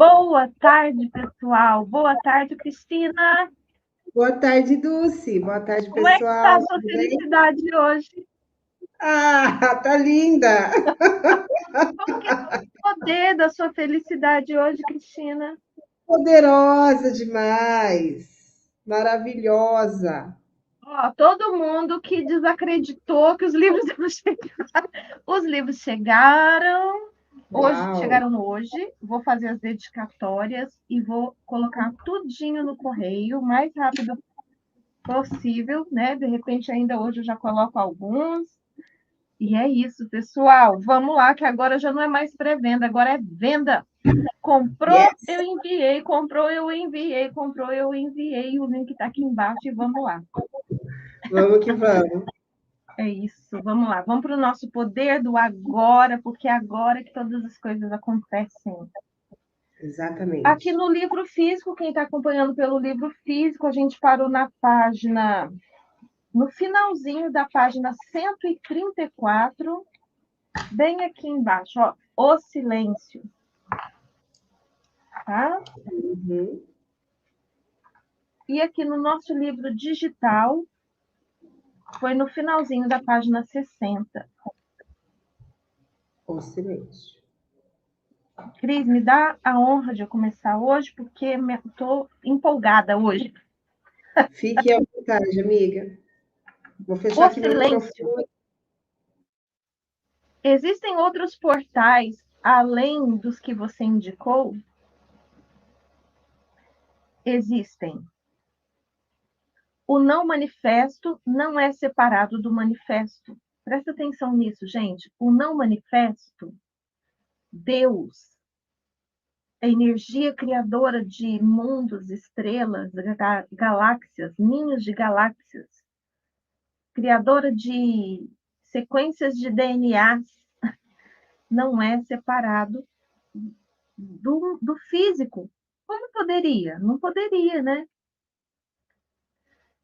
Boa tarde, pessoal. Boa tarde, Cristina. Boa tarde, Dulce. Boa tarde, Como é que está a pessoal. sua Tudo bem? felicidade hoje? Ah, tá linda! Como que é o poder da sua felicidade hoje, Cristina? Poderosa demais. Maravilhosa. Ó, todo mundo que desacreditou que os livros iam chegar. Os livros chegaram. Hoje, Uau! chegaram hoje. Vou fazer as dedicatórias e vou colocar tudinho no correio o mais rápido possível, né? De repente, ainda hoje eu já coloco alguns. E é isso, pessoal. Vamos lá, que agora já não é mais pré-venda, agora é venda. Comprou, Yes! eu enviei, comprou, eu enviei, comprou, eu enviei. O link está aqui embaixo e vamos lá. Vamos que vamos. É isso, vamos lá. Vamos para o nosso poder do agora, porque é agora que todas as coisas acontecem. Aqui Exatamente. no livro físico, quem está acompanhando pelo livro físico, a gente parou na página, no finalzinho da página 134, bem aqui embaixo, ó, o silêncio. Tá? Uhum. E aqui no nosso livro digital, foi no finalzinho da página 60. O silêncio. Cris, me dá a honra de eu começar hoje, porque estou empolgada hoje. Fique à vontade, amiga. Vou fechar O aqui meu silêncio. microfone. Existem outros portais além dos que você indicou? Existem. O não manifesto não é separado do manifesto. Presta atenção nisso, gente. O não manifesto, Deus, a energia criadora de mundos, estrelas, galáxias, ninhos de galáxias, criadora de sequências de DNA, não é separado do físico. Como poderia? Não poderia, né?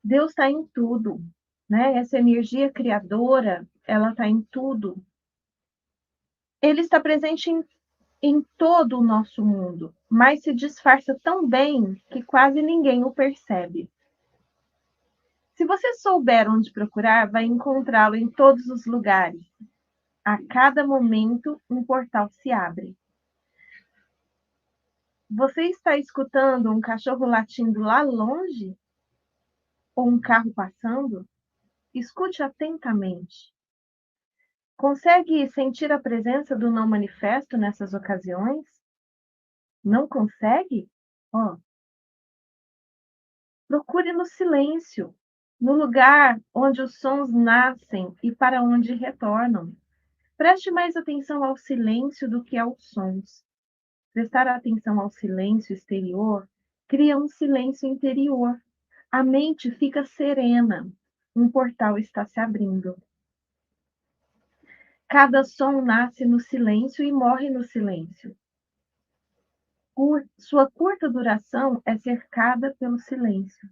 Deus está em tudo, né? Essa energia criadora, ela está em tudo. Ele está presente em todo o nosso mundo, mas se disfarça tão bem que quase ninguém o percebe. Se você souber onde procurar, vai encontrá-lo em todos os lugares. A cada momento, um portal se abre. Você está escutando um cachorro latindo lá longe? Ou um carro passando? Escute atentamente. Consegue sentir a presença do não manifesto nessas ocasiões? Não consegue? Ó, procure no silêncio, no lugar onde os sons nascem e para onde retornam. Preste mais atenção ao silêncio do que aos sons. Prestar atenção ao silêncio exterior cria um silêncio interior. A mente fica serena. Um portal está se abrindo. Cada som nasce no silêncio e morre no silêncio. Sua curta duração é cercada pelo silêncio.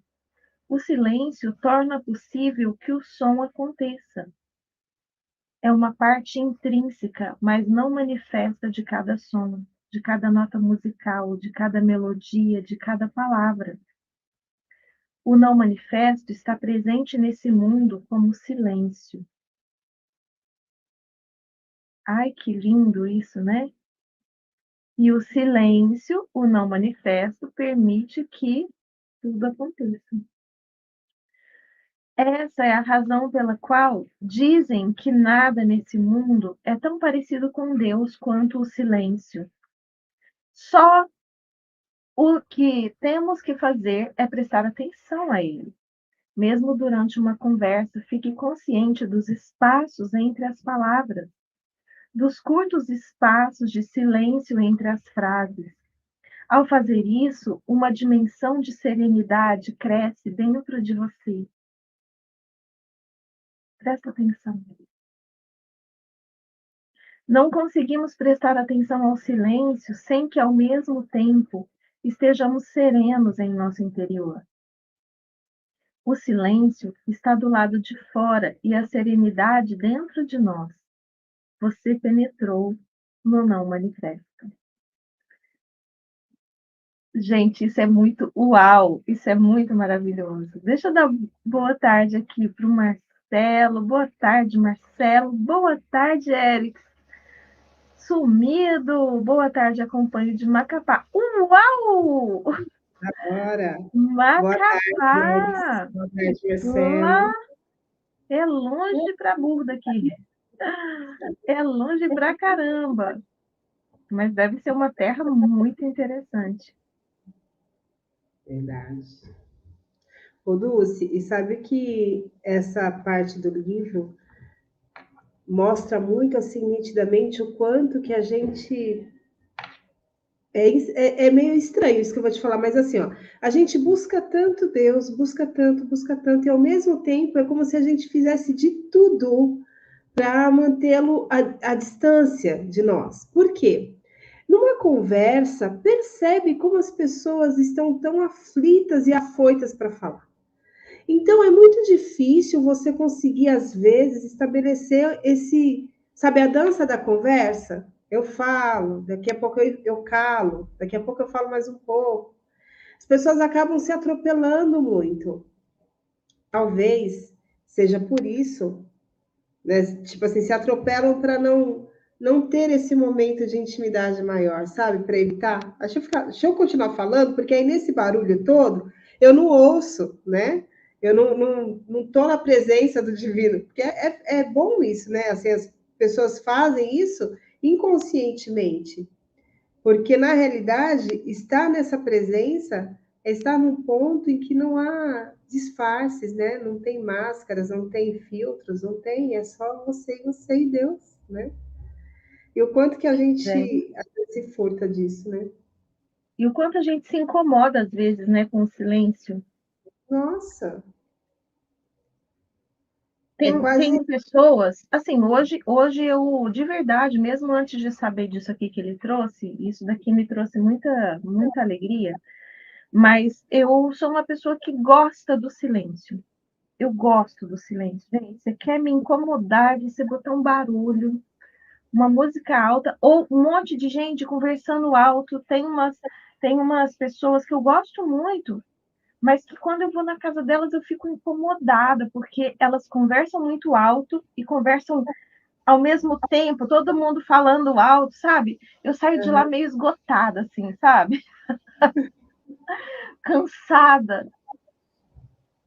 O silêncio torna possível que o som aconteça. É uma parte intrínseca, mas não manifesta de cada som, de cada nota musical, de cada melodia, de cada palavra. O não manifesto está presente nesse mundo como silêncio. Ai, que lindo isso, né? E o silêncio, o não manifesto, permite que tudo aconteça. Essa é a razão pela qual dizem que nada nesse mundo é tão parecido com Deus quanto o silêncio. Só o que temos que fazer é prestar atenção a ele. Mesmo durante uma conversa, fique consciente dos espaços entre as palavras, dos curtos espaços de silêncio entre as frases. Ao fazer isso, uma dimensão de serenidade cresce dentro de você. Presta atenção. Não conseguimos prestar atenção ao silêncio sem que, ao mesmo tempo, estejamos serenos em nosso interior. O silêncio está do lado de fora e a serenidade dentro de nós. Você penetrou no não manifesto. Gente, isso é muito uau, isso é muito maravilhoso. Deixa eu dar boa tarde aqui para o Marcelo. Boa tarde, Marcelo. Boa tarde, Eric. Sumido. Boa tarde, acompanho de Macapá. Uau! Ora, boa Macapá! tarde, Elis. Boa tarde, Lá Marcelo. é longe pra burro daqui. É longe pra caramba. Mas deve ser uma terra muito interessante. Verdade. Ô, Dulce, e sabe que essa parte do livro mostra muito, assim, nitidamente o quanto que a gente... É meio estranho isso que eu vou te falar, mas assim, ó, a gente busca tanto Deus, busca tanto, e ao mesmo tempo é como se a gente fizesse de tudo para mantê-lo à distância de nós. Por quê? Numa conversa, percebe como as pessoas estão tão aflitas e afoitas para falar. Então é muito difícil você conseguir, às vezes, estabelecer esse, sabe, a dança da conversa. Eu falo, daqui a pouco eu calo, daqui a pouco eu falo mais um pouco. As pessoas acabam se atropelando muito. Talvez seja por isso, né? Tipo assim, se atropelam para não ter esse momento de intimidade maior, sabe? Para evitar. Deixa eu continuar falando, porque aí nesse barulho todo eu não ouço, né? Eu não tô na presença do divino, porque é bom isso, né? Assim, as pessoas fazem isso inconscientemente, porque na realidade estar nessa presença é estar num ponto em que não há disfarces, né? Não tem máscaras, não tem filtros, não tem, é só você e Deus, né? E o quanto que a É. gente às vezes se furta disso, né? E o quanto a gente se incomoda, às vezes, né, com o silêncio. Nossa, é quase Tem pessoas, assim, hoje eu, de verdade, mesmo antes de saber disso aqui que ele trouxe, isso daqui me trouxe muita alegria, mas eu sou uma pessoa que gosta do silêncio. Eu gosto do silêncio. Gente, você quer me incomodar de você botar um barulho, uma música alta, ou um monte de gente conversando alto. Tem umas pessoas que eu gosto muito, mas que quando eu vou na casa delas eu fico incomodada, porque elas conversam muito alto e conversam ao mesmo tempo, todo mundo falando alto, sabe? Eu saio de lá meio esgotada, assim, sabe? Cansada,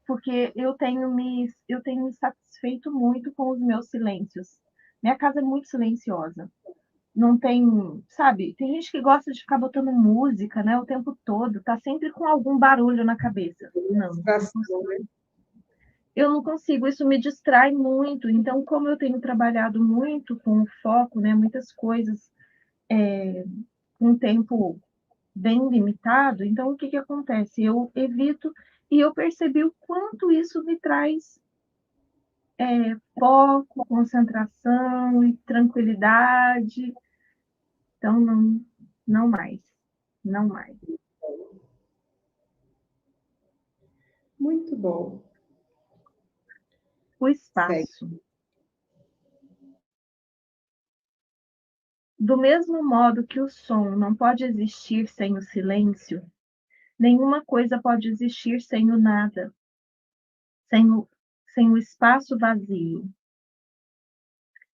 porque eu tenho me satisfeito muito com os meus silêncios. Minha casa é muito silenciosa. Não tem, sabe? Tem gente que gosta de ficar botando música, né, o tempo todo, tá sempre com algum barulho na cabeça. Não, não distração, consigo. né? Eu não consigo, isso me distrai muito. Então, como eu tenho trabalhado muito com foco, né, muitas coisas com tempo bem limitado, então o que que acontece? Eu evito e eu percebi o quanto isso me traz foco, concentração e tranquilidade. Então, não, não mais, não mais. Muito bom. O Segue. espaço. Do mesmo modo que o som não pode existir sem o silêncio, nenhuma coisa pode existir sem o nada, sem o, sem o espaço vazio.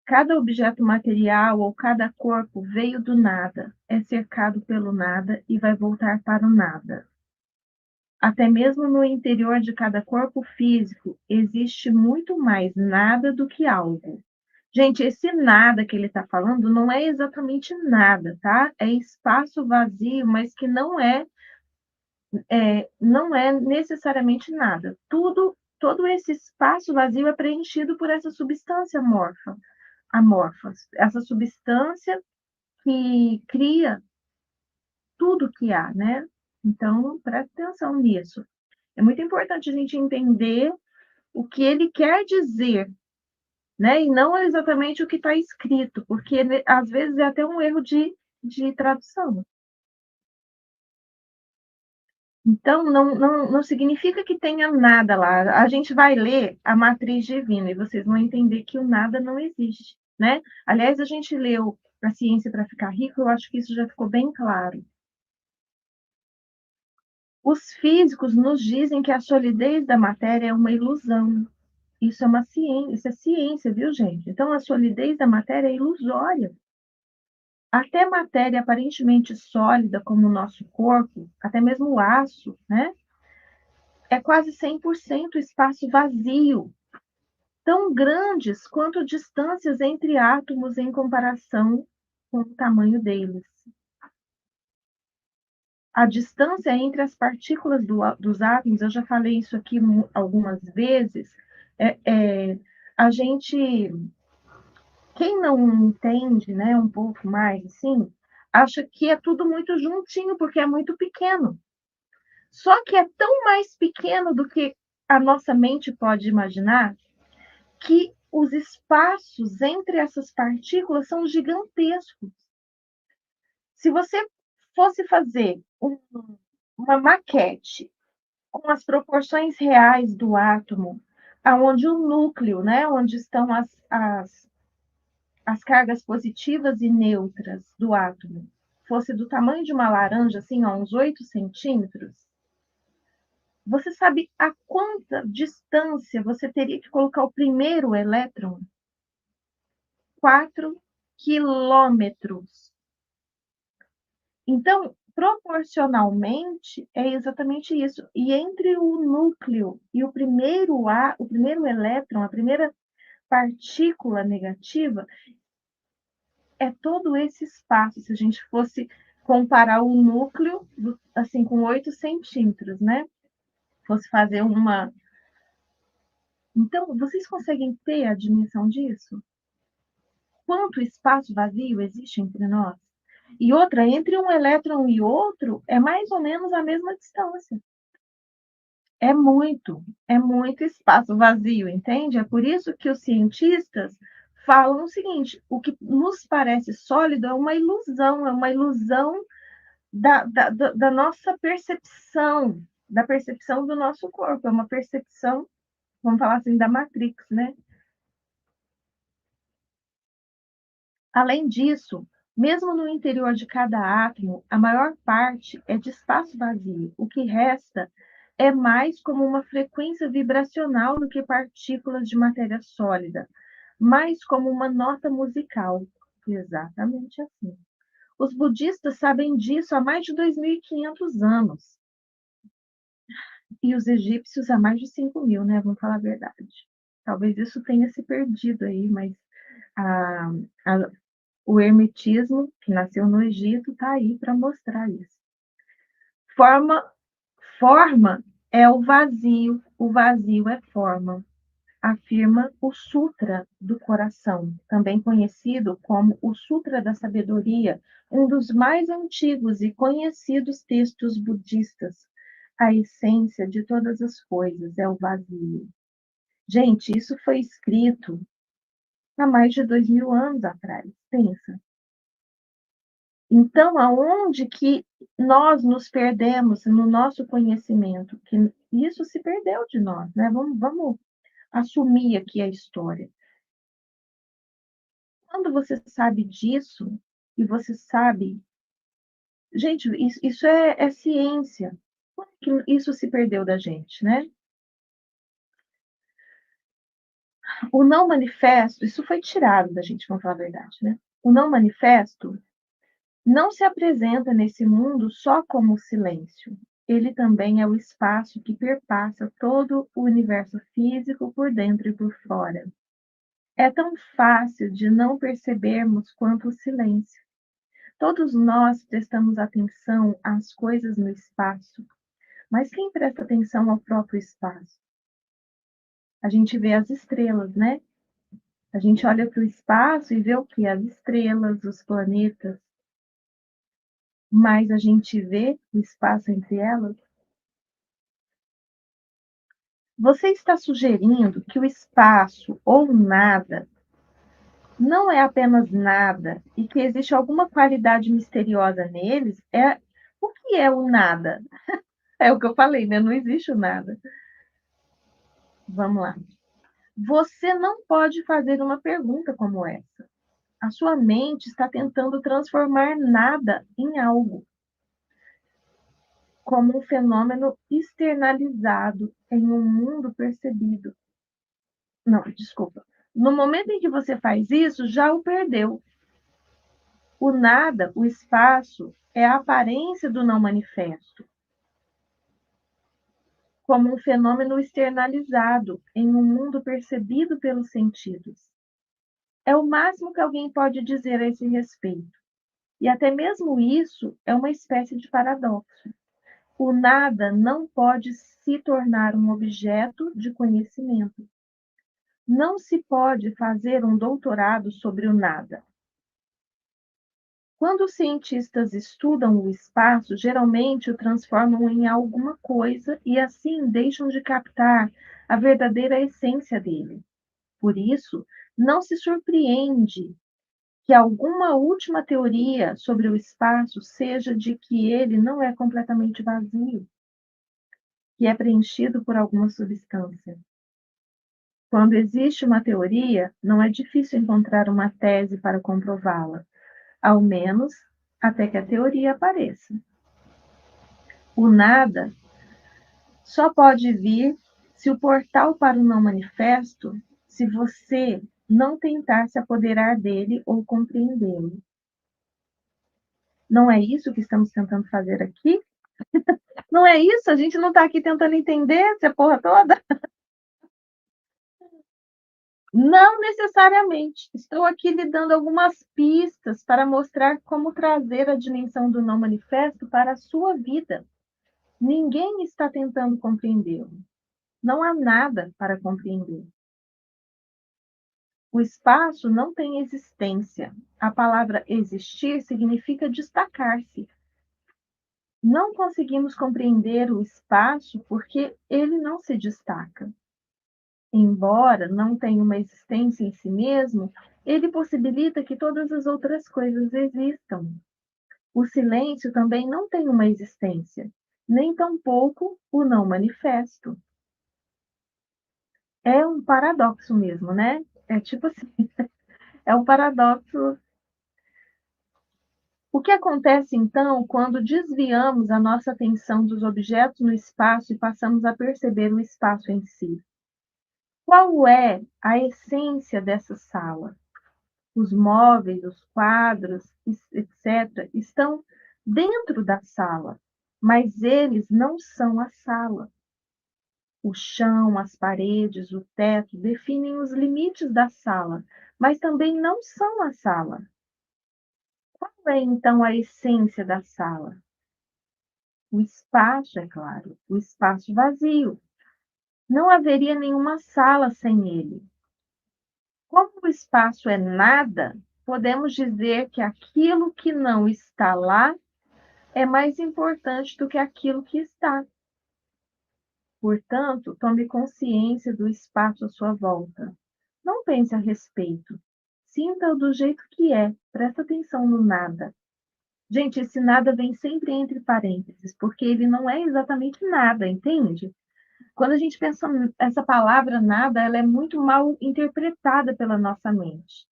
Cada objeto material ou cada corpo veio do nada, é cercado pelo nada e vai voltar para o nada. Até mesmo no interior de cada corpo físico existe muito mais nada do que algo. Gente, esse nada que ele está falando não é exatamente nada, tá? É espaço vazio, mas que não é necessariamente nada. Todo esse espaço vazio é preenchido por essa substância amorfa, essa substância que cria tudo que há, né? Então, preste atenção nisso. É muito importante a gente entender o que ele quer dizer, né? E não exatamente o que está escrito, porque às vezes é até um erro de tradução. Então, não significa que tenha nada lá. A gente vai ler a matriz divina e vocês vão entender que o nada não existe, né? Aliás, a gente leu A Ciência para Ficar Rico, eu acho que isso já ficou bem claro. Os físicos nos dizem que a solidez da matéria é uma ilusão. Isso é uma ciência, isso é ciência, viu, gente? Então, a solidez da matéria é ilusória. Até matéria aparentemente sólida, como o nosso corpo, até mesmo o aço, né? É quase 100% espaço vazio, tão grandes quanto distâncias entre átomos em comparação com o tamanho deles. A distância entre as partículas dos átomos, eu já falei isso aqui algumas vezes, a gente, quem não entende, né, um pouco mais assim, acha que é tudo muito juntinho, porque é muito pequeno. Só que é tão mais pequeno do que a nossa mente pode imaginar, que os espaços entre essas partículas são gigantescos. Se você fosse fazer uma maquete com as proporções reais do átomo, aonde o núcleo, né, onde estão as cargas positivas e neutras do átomo, fosse do tamanho de uma laranja, assim, a uns 8 centímetros, você sabe a quanta distância você teria que colocar o primeiro elétron? 4 quilômetros. Então, proporcionalmente, é exatamente isso. E entre o núcleo e o primeiro elétron, a primeira partícula negativa, é todo esse espaço. Se a gente fosse comparar o núcleo, assim, com 8 centímetros, né? Fosse fazer uma. Então, vocês conseguem ter a dimensão disso? Quanto espaço vazio existe entre nós? E outra, entre um elétron e outro, é mais ou menos a mesma distância. É muito espaço vazio, entende? É por isso que os cientistas falam o seguinte: o que nos parece sólido é uma ilusão da nossa percepção, da percepção do nosso corpo, é uma percepção, vamos falar assim, da Matrix, né? Além disso, mesmo no interior de cada átomo, a maior parte é de espaço vazio. O que resta é mais como uma frequência vibracional do que partículas de matéria sólida, mais como uma nota musical. Exatamente assim. Os budistas sabem disso há mais de 2.500 anos. E os egípcios há mais de 5.000, né? Vamos falar a verdade. Talvez isso tenha se perdido aí, mas a, a, o hermetismo, que nasceu no Egito, está aí para mostrar isso. Forma, forma é o vazio é forma, afirma o Sutra do Coração, também conhecido como o Sutra da Sabedoria, um dos mais antigos e conhecidos textos budistas. A essência de todas as coisas é o vazio. Gente, isso foi escrito há mais de 2.000 anos atrás. Pensa. Então, aonde que nós nos perdemos no nosso conhecimento? Que isso se perdeu de nós, né? Vamos assumir aqui a história. Quando você sabe disso, e você sabe. Gente, isso é ciência. Como que isso se perdeu da gente, né? O não manifesto, isso foi tirado da gente, vamos falar a verdade, né? O não manifesto não se apresenta nesse mundo só como silêncio. Ele também é o espaço que perpassa todo o universo físico por dentro e por fora. É tão fácil de não percebermos quanto o silêncio. Todos nós prestamos atenção às coisas no espaço, mas quem presta atenção ao próprio espaço? A gente vê as estrelas, né? A gente olha para o espaço e vê o que? As estrelas, os planetas, mas a gente vê o espaço entre elas. Você está sugerindo que o espaço ou nada não é apenas nada e que existe alguma qualidade misteriosa neles? O que é o nada? É o que eu falei, né? Não existe o nada. Vamos lá. Você não pode fazer uma pergunta como essa. A sua mente está tentando transformar nada em algo. como um fenômeno externalizado em um mundo percebido. Não, desculpa. No momento em que você faz isso, já o perdeu. O nada, o espaço, é a aparência do não manifesto, como um fenômeno externalizado em um mundo percebido pelos sentidos. É o máximo que alguém pode dizer a esse respeito. E até mesmo isso é uma espécie de paradoxo. O nada não pode se tornar um objeto de conhecimento. Não se pode fazer um doutorado sobre o nada. Quando os cientistas estudam o espaço, geralmente o transformam em alguma coisa e assim deixam de captar a verdadeira essência dele. Por isso, não se surpreende que alguma última teoria sobre o espaço seja de que ele não é completamente vazio, que é preenchido por alguma substância. Quando existe uma teoria, não é difícil encontrar uma tese para comprová-la, ao menos até que a teoria apareça. O nada só pode vir se o portal para o não manifesto, se você não tentar se apoderar dele ou compreendê-lo. Não é isso que estamos tentando fazer aqui? Não é isso? A gente não está aqui tentando entender essa porra toda? Não necessariamente. Estou aqui lhe dando algumas pistas para mostrar como trazer a dimensão do não manifesto para a sua vida. Ninguém está tentando compreendê-lo. Não há nada para compreender. O espaço não tem existência. A palavra existir significa destacar-se. Não conseguimos compreender o espaço porque ele não se destaca. Embora não tenha uma existência em si mesmo, ele possibilita que todas as outras coisas existam. O silêncio também não tem uma existência, nem tampouco o não manifesto. É um paradoxo mesmo, né? É tipo assim, é um paradoxo. O que acontece então quando desviamos a nossa atenção dos objetos no espaço e passamos a perceber o espaço em si? Qual é a essência dessa sala? Os móveis, os quadros, etc., estão dentro da sala, mas eles não são a sala. O chão, as paredes, o teto definem os limites da sala, mas também não são a sala. Qual é então a essência da sala? O espaço, é claro, o espaço vazio. Não haveria nenhuma sala sem ele. Como o espaço é nada, podemos dizer que aquilo que não está lá é mais importante do que aquilo que está. Portanto, tome consciência do espaço à sua volta. Não pense a respeito. Sinta-o do jeito que é. Presta atenção no nada. Gente, esse nada vem sempre entre parênteses, porque ele não é exatamente nada, entende? Quando a gente pensa essa palavra nada, ela é muito mal interpretada pela nossa mente.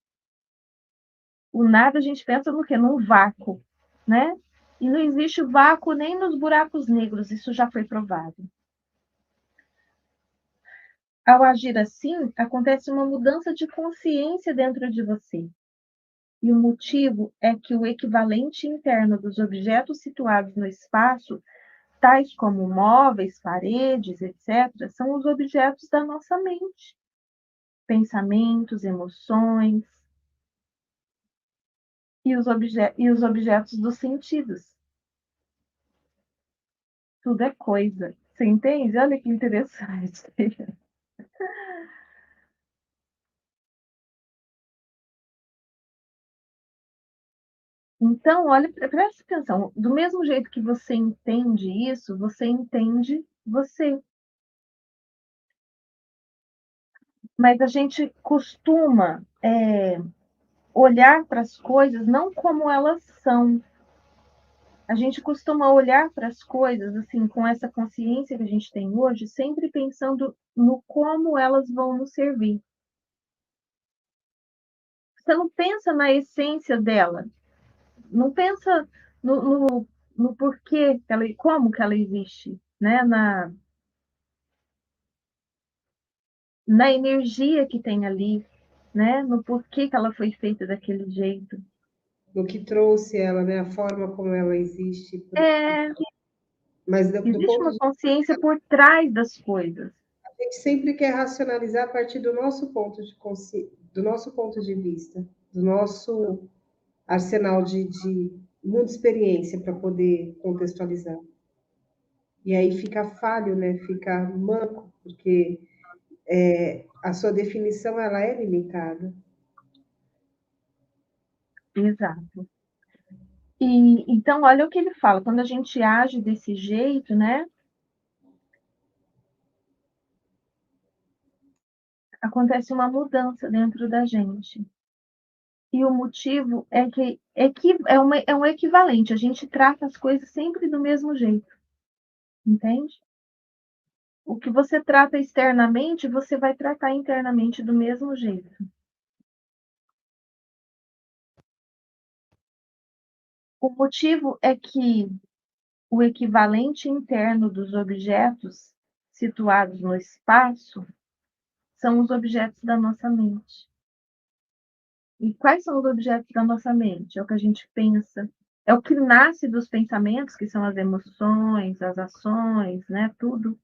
O nada a gente pensa no quê? Num vácuo, né? E não existe vácuo nem nos buracos negros, isso já foi provado. Ao agir assim, acontece uma mudança de consciência dentro de você. E o motivo é que o equivalente interno dos objetos situados no espaço, tais como móveis, paredes, etc., são os objetos da nossa mente. Pensamentos, emoções e os objetos dos sentidos. Tudo é coisa. Você entende? Olha que interessante. Então, olha, presta atenção. Do mesmo jeito que você entende isso, você entende você. Mas a gente costuma olhar para as coisas não como elas são. A gente costuma olhar para as coisas assim com essa consciência que a gente tem hoje, sempre pensando no como elas vão nos servir. Você não pensa na essência dela, não pensa no no porquê, como que ela existe, né? Na energia que tem ali, né? No porquê que ela foi feita daquele jeito. No que trouxe ela, né? A forma como ela existe. É, Mas do existe ponto uma de consciência por trás das coisas. a gente sempre quer racionalizar a partir do nosso do nosso ponto de vista, do nosso arsenal de muita experiência para poder contextualizar. E aí fica falho, né? Fica manco, porque a sua definição ela é limitada. Exato. E então, olha o que ele fala, quando a gente age desse jeito, né? Acontece uma mudança dentro da gente. E o motivo é um equivalente, a gente trata as coisas sempre do mesmo jeito, entende? O que você trata externamente, você vai tratar internamente do mesmo jeito. O motivo é que o equivalente interno dos objetos situados no espaço são os objetos da nossa mente. E quais são os objetos da nossa mente? É o que a gente pensa, é o que nasce dos pensamentos, que são as emoções, as ações, né? Tudo.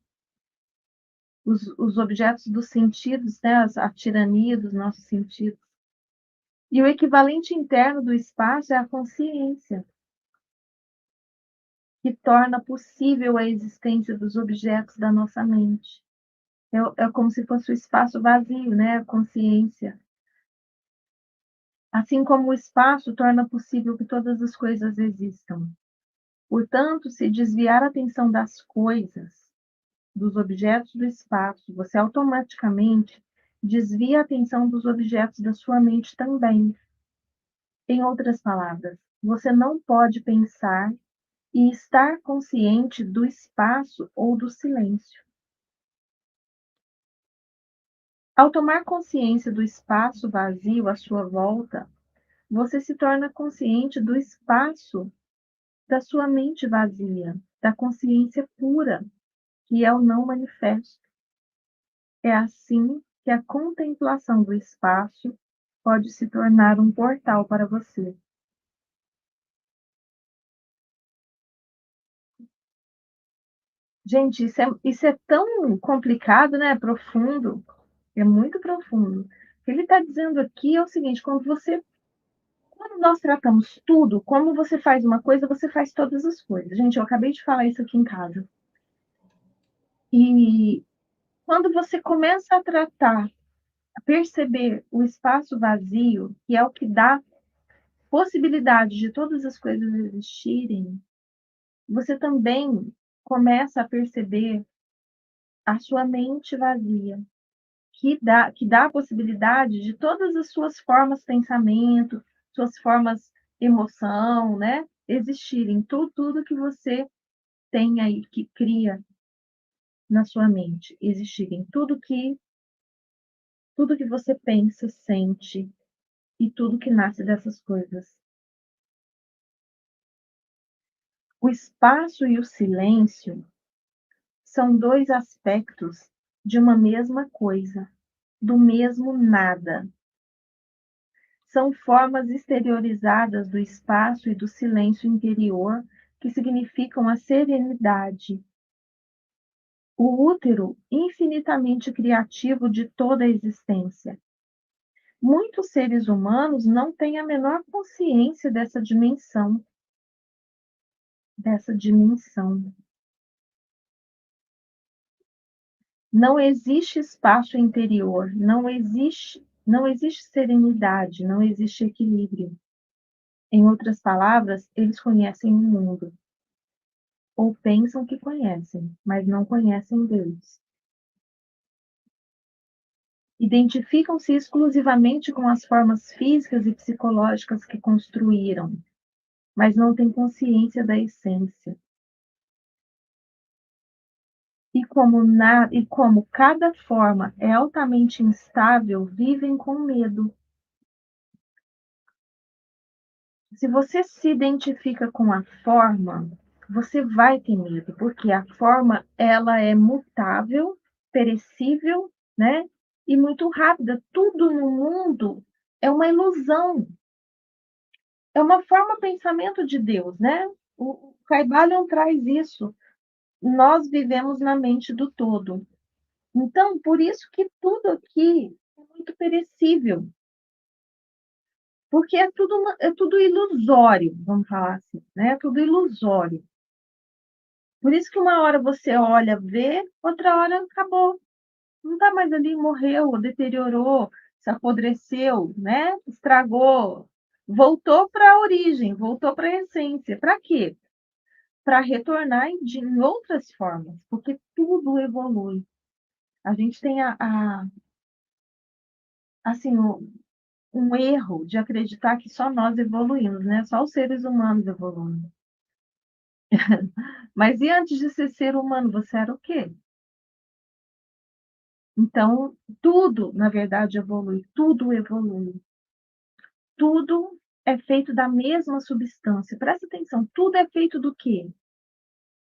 Os objetos dos sentidos, né? A tirania dos nossos sentidos. E o equivalente interno do espaço é a consciência, que torna possível a existência dos objetos da nossa mente. É como se fosse o espaço vazio, né? A consciência. Assim como o espaço torna possível que todas as coisas existam. Portanto, se desviar a atenção das coisas, dos objetos do espaço, você automaticamente desvia a atenção dos objetos da sua mente também. Em outras palavras, você não pode pensar e estar consciente do espaço ou do silêncio. Ao tomar consciência do espaço vazio à sua volta, você se torna consciente do espaço da sua mente vazia, da consciência pura, que é o não manifesto. É assim que a contemplação do espaço pode se tornar um portal para você. Gente, isso é tão complicado, né? Profundo. É muito profundo. O que ele está dizendo aqui é o seguinte: quando nós tratamos tudo, como você faz uma coisa, você faz todas as coisas. Gente, eu acabei de falar isso aqui em casa. E quando você começa a tratar, a perceber o espaço vazio, que é o que dá possibilidade de todas as coisas existirem, você também começa a perceber a sua mente vazia, que dá a possibilidade de todas as suas formas pensamento, suas formas emoção, né, existirem, tudo que você tem aí, que cria na sua mente, existirem, tudo que você pensa, sente e tudo que nasce dessas coisas. O espaço e o silêncio são dois aspectos de uma mesma coisa, do mesmo nada. São formas exteriorizadas do espaço e do silêncio interior que significam a serenidade, o útero infinitamente criativo de toda a existência. Muitos seres humanos não têm a menor consciência dessa dimensão, dessa dimensão. Não existe espaço interior, não existe serenidade, não existe equilíbrio. Em outras palavras, eles conhecem o mundo, ou pensam que conhecem, mas não conhecem Deus. Identificam-se exclusivamente com as formas físicas e psicológicas que construíram, mas não têm consciência da essência. E como cada forma é altamente instável, vivem com medo. se você se identifica com a forma, você vai ter medo, porque a forma ela é mutável, perecível, né? E muito rápida. Tudo no mundo é uma ilusão. É uma forma pensamento de Deus, né? O Caibalion traz isso. Nós vivemos na mente do todo. Então, por isso que tudo aqui é muito perecível. Porque é tudo ilusório, vamos falar assim, né? É tudo ilusório. Por isso que uma hora você olha, vê, outra hora acabou. Não está mais ali, morreu, deteriorou, se apodreceu, né? Estragou. Voltou para a origem, voltou para a essência. Para quê? Para retornar em outras formas, porque tudo evolui. A gente tem assim, um erro de acreditar que só nós evoluímos, né? Só os seres humanos evoluem. Mas e antes de ser humano, você era o quê? Então, tudo, na verdade, evolui, tudo evolui. Tudo é feito da mesma substância. Presta atenção, tudo é feito do quê?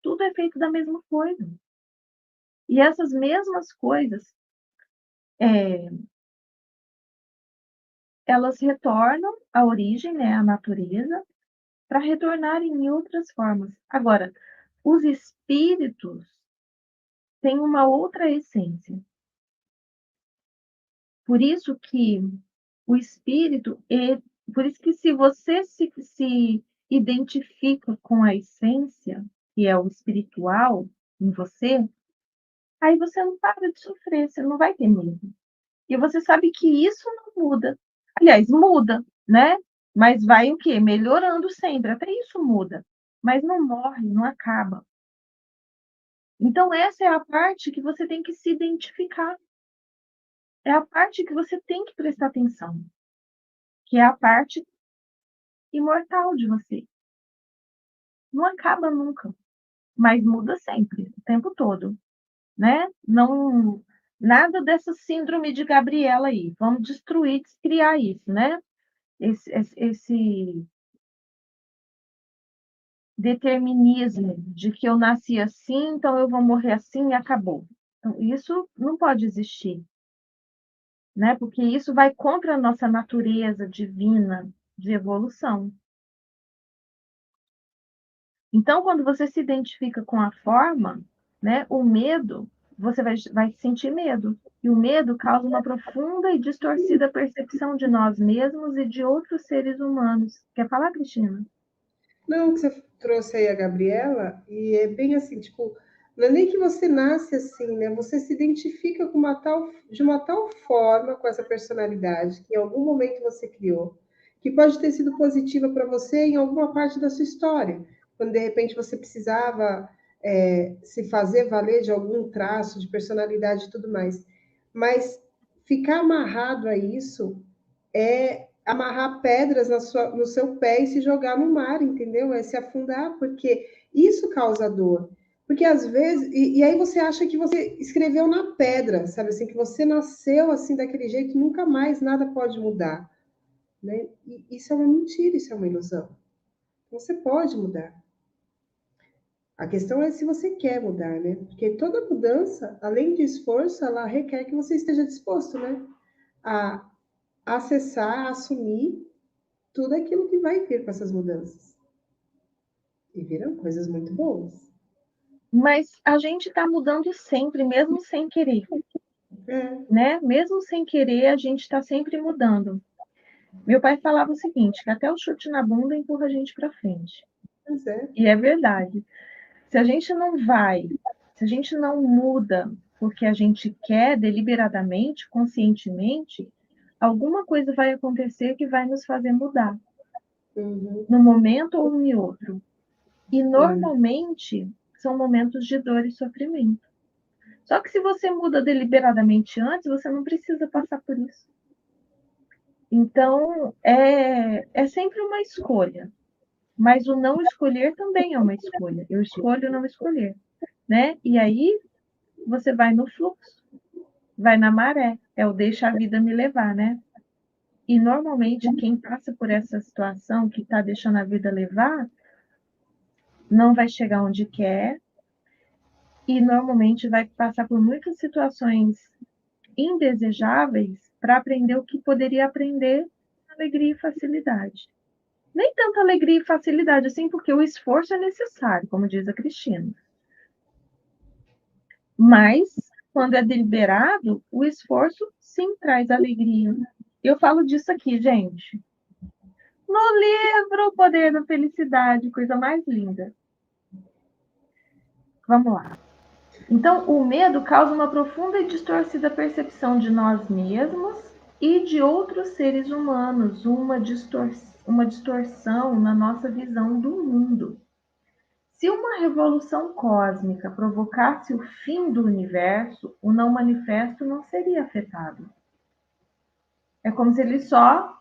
Tudo é feito da mesma coisa. E essas mesmas coisas, é, elas retornam à origem, né, à natureza, para retornarem em outras formas. Agora, os espíritos têm uma outra essência. Por isso que o espírito, por isso que se você se identifica com a essência, que é o espiritual em você, aí você não para de sofrer, você não vai ter medo. E você sabe que isso não muda. Aliás, muda, né? Mas vai o quê? Melhorando sempre, até isso muda. Mas não morre, não acaba. Então, essa é a parte que você tem que se identificar. É a parte que você tem que prestar atenção, que é a parte imortal de você. Não acaba nunca, mas muda sempre, o tempo todo, né? Não, nada dessa síndrome de Gabriela aí. Vamos destruir, descriar isso, né? Esse determinismo de que eu nasci assim, então eu vou morrer assim e acabou. Então, isso não pode existir, né? Porque isso vai contra a nossa natureza divina de evolução. Então, quando você se identifica com a forma, né, o medo, você vai sentir medo. E o medo causa uma profunda e distorcida percepção de nós mesmos e de outros seres humanos. Quer falar, Cristina? Não, que você trouxe aí a Gabriela, e é bem assim, tipo, não é nem que você nasce assim, né? Você se identifica com de uma tal forma com essa personalidade que em algum momento você criou, que pode ter sido positiva para você em alguma parte da sua história, quando de repente você precisava se fazer valer de algum traço de personalidade e tudo mais. Mas ficar amarrado a isso é amarrar pedras no seu pé e se jogar no mar, entendeu? É se afundar, porque isso causa dor. Porque às vezes, e aí você acha que você escreveu na pedra, sabe assim, que você nasceu assim daquele jeito, nunca mais nada pode mudar, né? E isso é uma mentira, isso é uma ilusão. Você pode mudar. A questão é se você quer mudar, né? Porque toda mudança, além de esforço, ela requer que você esteja disposto, né? A acessar, a assumir tudo aquilo que vai vir com essas mudanças. E viram coisas muito boas. Mas a gente está mudando sempre, mesmo sem querer, É, né? Mesmo sem querer, a gente está sempre mudando. Meu pai falava o seguinte, que até o chute na bunda empurra a gente para frente. pois é. E é verdade. Se a gente não vai, se a gente não muda porque a gente quer deliberadamente, conscientemente, alguma coisa vai acontecer que vai nos fazer mudar, Uhum, num momento ou em outro. E é. normalmente são momentos de dor e sofrimento. Só que se você muda deliberadamente antes, você não precisa passar por isso. Então, é sempre uma escolha. Mas o não escolher também é uma escolha. Eu escolho não escolher, né? E aí você vai no fluxo, vai na maré. É o deixa a vida me levar, né? E normalmente quem passa por essa situação, que está deixando a vida levar, não vai chegar onde quer e normalmente vai passar por muitas situações indesejáveis para aprender o que poderia aprender com alegria e facilidade. Nem tanta alegria e facilidade assim, porque o esforço é necessário, como diz a Cristina. Mas, quando é deliberado, o esforço sim traz alegria. Eu falo disso aqui, gente. No livro O Poder da Felicidade, coisa mais linda. Vamos lá. Então, o medo causa uma profunda e distorcida percepção de nós mesmos e de outros seres humanos, uma distorção na nossa visão do mundo. Se uma revolução cósmica provocasse o fim do universo, o não manifesto não seria afetado. É como se ele só,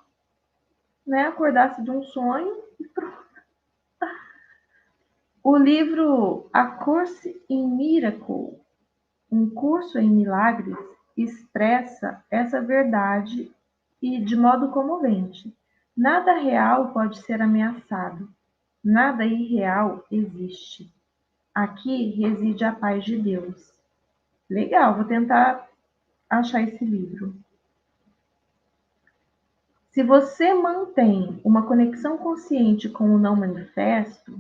acordasse de um sonho e pronto. O livro A Course in Miracles, um curso em milagres, expressa essa verdade e de modo comovente. Nada real pode ser ameaçado. Nada irreal existe. Aqui reside a paz de Deus. Legal, vou tentar achar esse livro. Se você mantém uma conexão consciente com o não manifesto,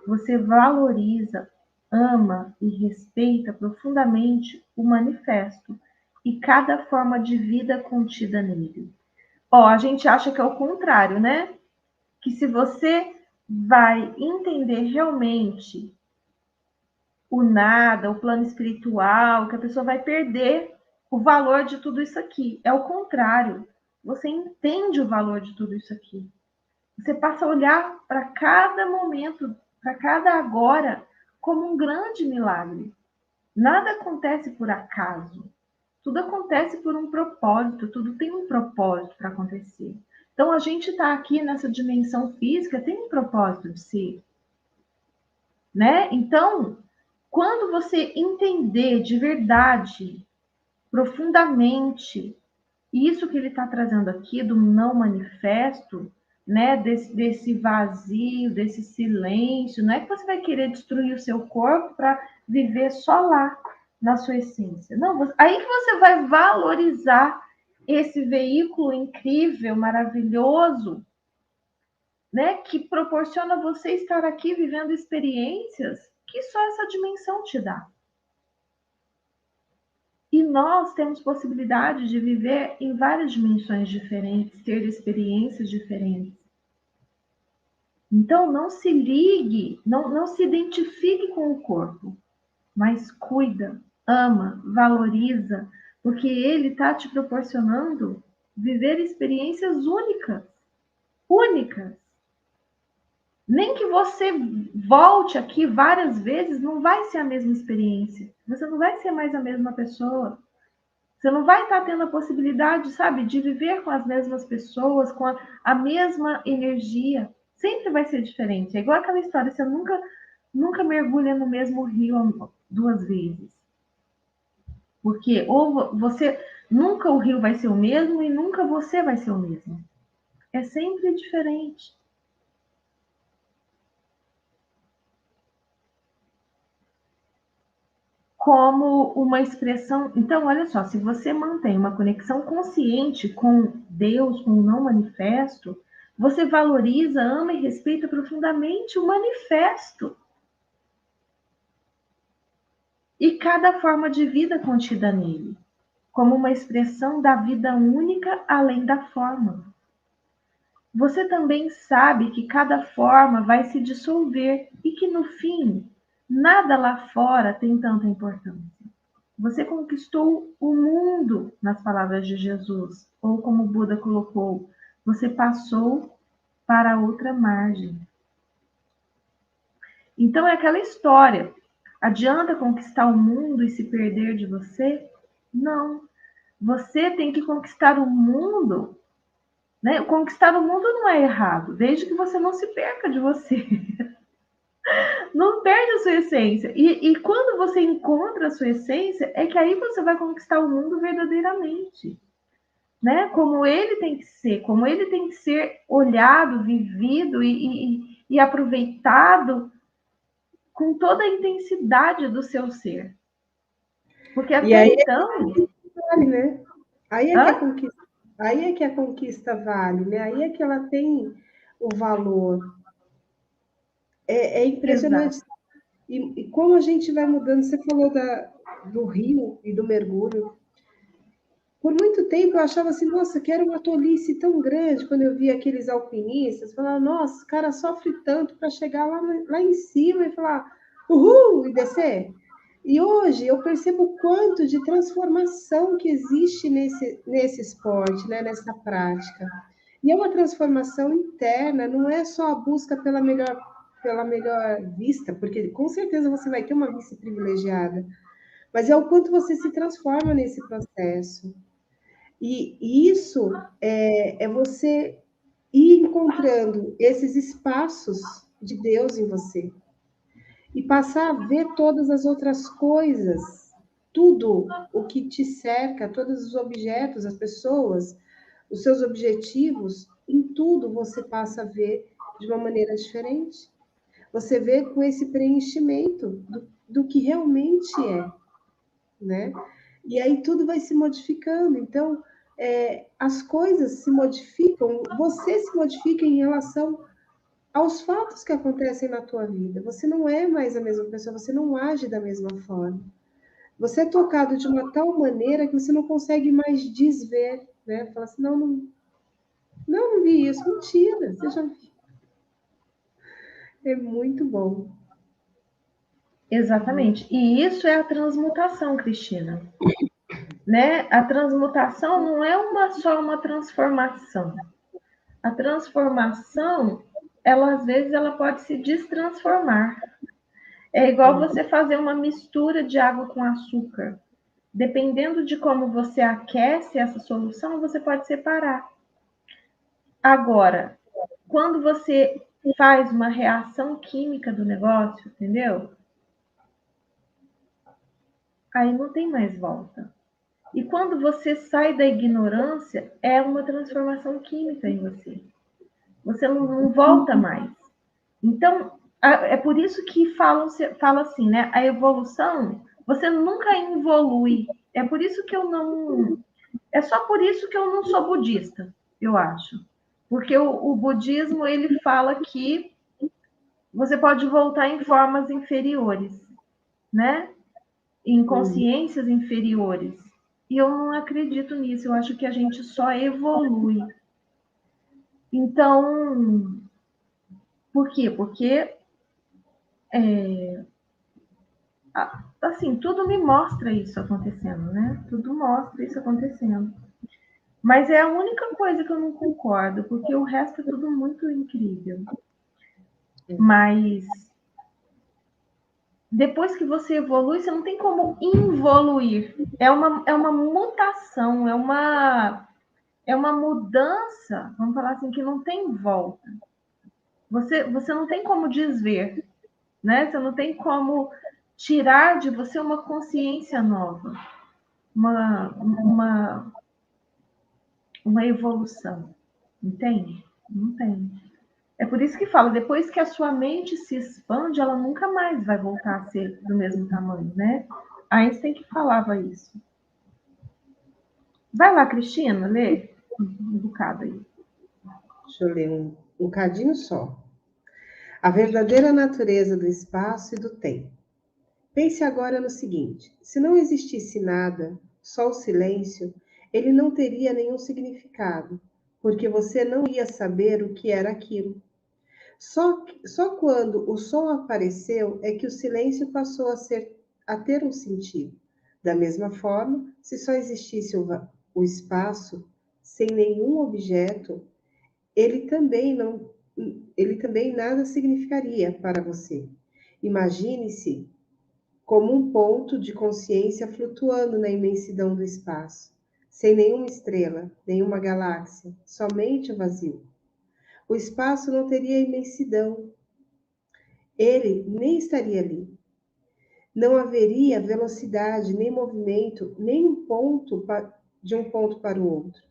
você valoriza, ama e respeita profundamente o manifesto e cada forma de vida contida nele. A gente acha que é o contrário, né? Que se você vai entender realmente o nada, o plano espiritual, que a pessoa vai perder o valor de tudo isso aqui. É o contrário. Você entende o valor de tudo isso aqui. Você passa a olhar para cada momento, para cada agora, como um grande milagre. Nada acontece por acaso. Tudo acontece por um propósito, tudo tem um propósito para acontecer. Então, a gente está aqui nessa dimensão física, tem um propósito de ser. Né? Então, quando você entender de verdade, profundamente, isso que ele está trazendo aqui do não manifesto, né? Desse vazio, desse silêncio, não é que você vai querer destruir o seu corpo para viver só lá, na sua essência. Não, aí que você vai valorizar esse veículo incrível, maravilhoso, né, que proporciona você estar aqui vivendo experiências que só essa dimensão te dá. E nós temos possibilidade de viver em várias dimensões diferentes, ter experiências diferentes. Então, não se ligue, não se identifique com o corpo, mas cuida, ama, valoriza, porque ele está te proporcionando viver experiências únicas. Únicas. Nem que você volte aqui várias vezes, não vai ser a mesma experiência. Você não vai ser mais a mesma pessoa. Você não vai estar tendo a possibilidade, sabe, de viver com as mesmas pessoas, com a mesma energia. Sempre vai ser diferente. É igual aquela história, você nunca mergulha no mesmo rio 2 vezes. Porque ou você nunca o rio vai ser o mesmo e nunca você vai ser o mesmo. É sempre diferente. Como uma expressão. Então, olha só, se você mantém uma conexão consciente com Deus, com o não manifesto, você valoriza, ama e respeita profundamente o manifesto. E cada forma de vida contida nele, como uma expressão da vida única além da forma. Você também sabe que cada forma vai se dissolver e que no fim, nada lá fora tem tanta importância. Você conquistou o mundo, nas palavras de Jesus, ou como Buda colocou, você passou para outra margem. Então é aquela história. Adianta conquistar o mundo e se perder de você? Não. Você tem que conquistar o mundo, né? Conquistar o mundo não é errado, desde que você não se perca de você. Não perde a sua essência. E quando você encontra a sua essência, é que aí você vai conquistar o mundo verdadeiramente. né? Como ele tem que ser, como ele tem que ser olhado, vivido e aproveitado com toda a intensidade do seu ser. Porque E até aí então. vale, né? Aí é que Hã? a conquista, aí é que a conquista vale, né? Aí é que ela tem o valor. É Exato. impressionante. E como a gente vai mudando, você falou do rio e do mergulho. Por muito tempo eu achava assim, nossa, que era uma tolice tão grande quando eu via aqueles alpinistas, falava, nossa, o cara sofre tanto para chegar lá em cima e falar, uhul, e descer. E hoje eu percebo o quanto de transformação que existe nesse esporte, né, nessa prática. E é uma transformação interna, não é só a busca pela melhor vista, porque com certeza você vai ter uma vista privilegiada, mas é o quanto você se transforma nesse processo. E isso é você ir encontrando esses espaços de Deus em você e passar a ver todas as outras coisas, tudo o que te cerca, todos os objetos, as pessoas, os seus objetivos, em tudo você passa a ver de uma maneira diferente. Você vê com esse preenchimento do que realmente é, né? E aí tudo vai se modificando. Então, as coisas se modificam, você se modifica em relação aos fatos que acontecem na tua vida. Você não é mais a mesma pessoa, você não age da mesma forma. Você é tocado de uma tal maneira que você não consegue mais desver, né? Fala assim, não vi isso. Mentira, você já viu. É muito bom. Exatamente. E isso é a transmutação, Cristina. Né? A transmutação não é só uma transformação. A transformação, ela às vezes ela pode se destransformar. É igual você fazer uma mistura de água com açúcar. Dependendo de como você aquece essa solução, você pode separar. Agora, quando você faz uma reação química do negócio, entendeu? Aí não tem mais volta. E quando você sai da ignorância, é uma transformação química em você. Você não volta mais. Então, é por isso que fala assim, né? A evolução, você nunca evolui. É por isso que eu não. É só por isso que eu não sou budista, eu acho. Porque o budismo, ele fala que você pode voltar em formas inferiores, né? Em consciências inferiores. E eu não acredito nisso, eu acho que a gente só evolui. Então, por quê? Porque, assim, tudo me mostra isso acontecendo, né? Tudo mostra isso acontecendo. Mas é a única coisa que eu não concordo, porque o resto é tudo muito incrível. Mas depois que você evolui, você não tem como involuir. É uma mutação, é uma mudança, vamos falar assim, que não tem volta. Você não tem como desver, né? Você não tem como tirar de você uma consciência nova, uma, uma evolução. Entende? Não tem. É por isso que fala, depois que a sua mente se expande, ela nunca mais vai voltar a ser do mesmo tamanho, né? Einstein que falava isso. Vai lá, Cristina, lê um bocado aí. Deixa eu ler um cadinho só. A verdadeira natureza do espaço e do tempo. Pense agora no seguinte: se não existisse nada, só o silêncio, ele não teria nenhum significado, porque você não ia saber o que era aquilo. Só quando o som apareceu é que o silêncio passou a ter um sentido. Da mesma forma, se só existisse o espaço sem nenhum objeto, ele também não, ele também nada significaria para você. Imagine-se como um ponto de consciência flutuando na imensidão do espaço, sem nenhuma estrela, nenhuma galáxia, somente o vazio. O espaço não teria imensidão, ele nem estaria ali. Não haveria velocidade, nem movimento, nem de um ponto para o outro.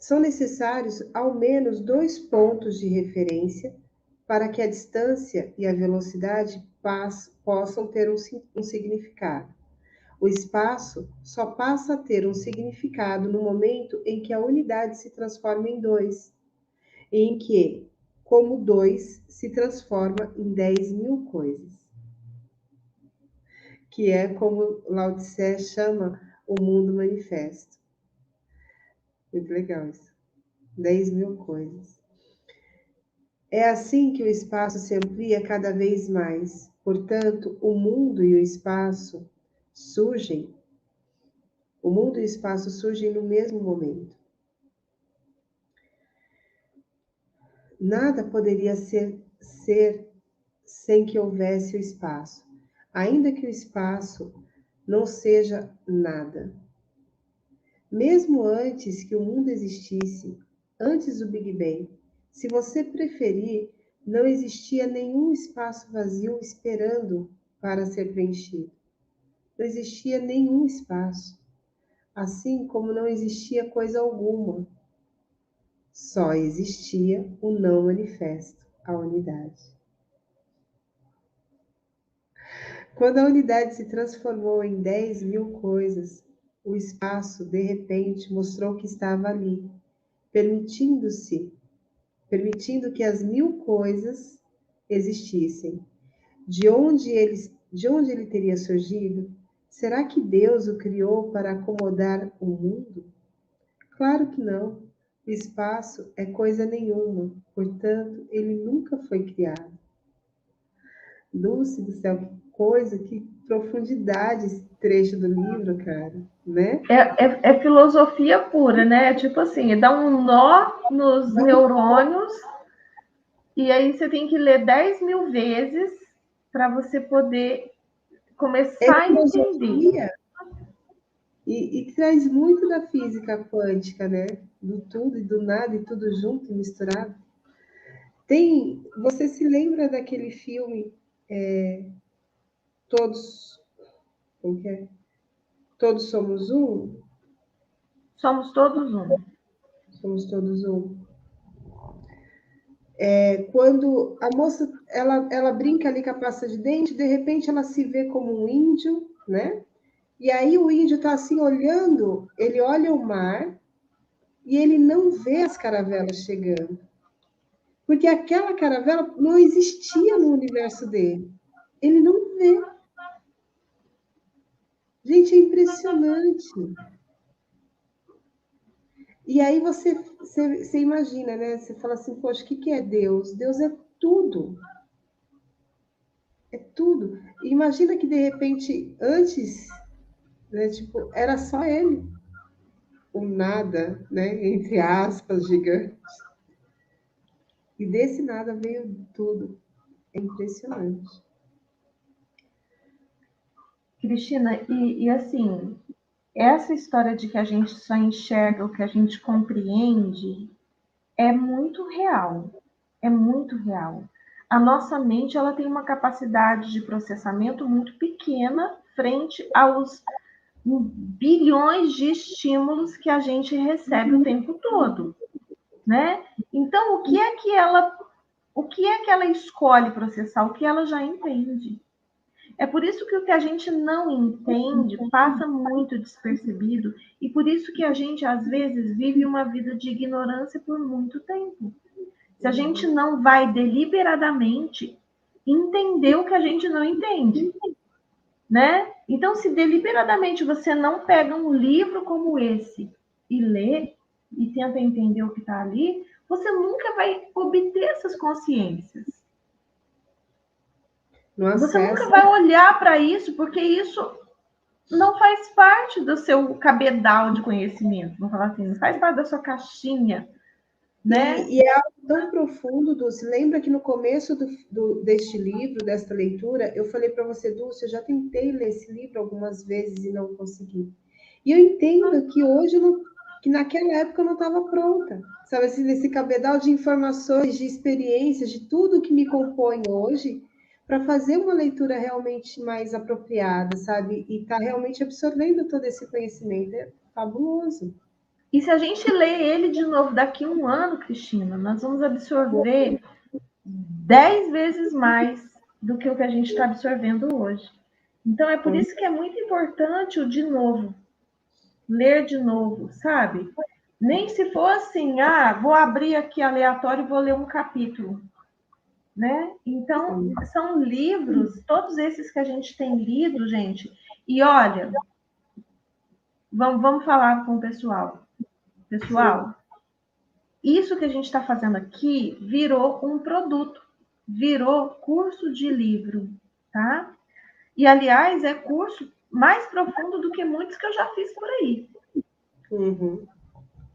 são necessários ao menos 2 pontos de referência para que a distância e a velocidade possam ter um significado. O espaço só passa a ter um significado no momento em que a unidade se transforma em 2, em que, como 2, se transforma em 10.000 coisas. Que é como Lao Tse chama o mundo manifesto. Muito legal isso. 10.000 coisas. É assim que o espaço se amplia cada vez mais. Portanto, o mundo e o espaço surgem no mesmo momento. Nada poderia ser sem que houvesse o espaço, ainda que o espaço não seja nada. Mesmo antes que o mundo existisse, antes do Big Bang, se você preferir, não existia nenhum espaço vazio esperando para ser preenchido. Não existia nenhum espaço, assim como não existia coisa alguma. Só existia o não manifesto, a unidade. Quando a unidade se transformou em 10.000 coisas, o espaço, de repente, mostrou que estava ali, permitindo que as 1.000 coisas existissem. De onde ele teria surgido? Será que Deus o criou para acomodar o mundo? Claro que não. O espaço é coisa nenhuma, portanto, ele nunca foi criado. Dulce do céu, que coisa, que profundidade esse trecho do livro, cara, né? É filosofia pura, né? Tipo assim, dá um nó nos neurônios e aí você tem que ler 10.000 vezes para você poder É começar a entender. filosofia e traz muito da física quântica, né? Do tudo e do nada e tudo junto, misturado. Você se lembra daquele filme Todos, como que é? Todos somos um? Somos todos um. Somos todos um. Quando a moça, ela brinca ali com a pasta de dente, de repente ela se vê como um índio, né? E aí o índio está assim olhando, ele olha o mar e ele não vê as caravelas chegando. Porque aquela caravela não existia no universo dele. Ele não vê. Gente, é impressionante. E aí você imagina, né? Você fala assim, poxa, o que é Deus? Deus é tudo. É tudo. E imagina que, de repente, antes, né, tipo, era só ele. O nada, né? Entre aspas, gigante. E desse nada veio tudo. É impressionante. Cristina, e assim, essa história de que a gente só enxerga o que a gente compreende é muito real. É muito real. A nossa mente ela tem uma capacidade de processamento muito pequena frente aos bilhões de estímulos que a gente recebe o tempo todo, né? Então, o que é que ela escolhe processar? O que ela já entende. É por isso que o que a gente não entende passa muito despercebido e por isso que a gente às vezes vive uma vida de ignorância por muito tempo. Se a gente não vai deliberadamente entender o que a gente não entende, né? Então, se deliberadamente você não pega um livro como esse e lê e tenta entender o que está ali, você nunca vai obter essas consciências. No Você nunca acesso. vai olhar para isso, porque isso não faz parte do seu cabedal de conhecimento. Vamos falar assim, não faz parte da sua caixinha, né? E é algo tão profundo, Dulce. Lembra que no começo deste livro, desta leitura, eu falei para você, Dulce, eu já tentei ler esse livro algumas vezes e não consegui. E eu entendo que hoje, que naquela época eu não estava pronta. Sabe, assim, nesse cabedal de informações, de experiências, de tudo que me compõe hoje, para fazer uma leitura realmente mais apropriada, sabe? E estar realmente absorvendo todo esse conhecimento. É fabuloso. E se a gente ler ele de novo daqui a um ano, Cristina, nós vamos absorver 10 vezes mais do que o que a gente está absorvendo hoje. Então é por isso que é muito importante o de novo, ler de novo, sabe? Nem se for assim, vou abrir aqui aleatório e vou ler um capítulo, né? Então, são livros, todos esses que a gente tem lido, gente, e olha, vamos falar com o pessoal. Pessoal, isso que a gente está fazendo aqui virou um produto, virou curso de livro, tá? E, aliás, é curso mais profundo do que muitos que eu já fiz por aí. Uhum.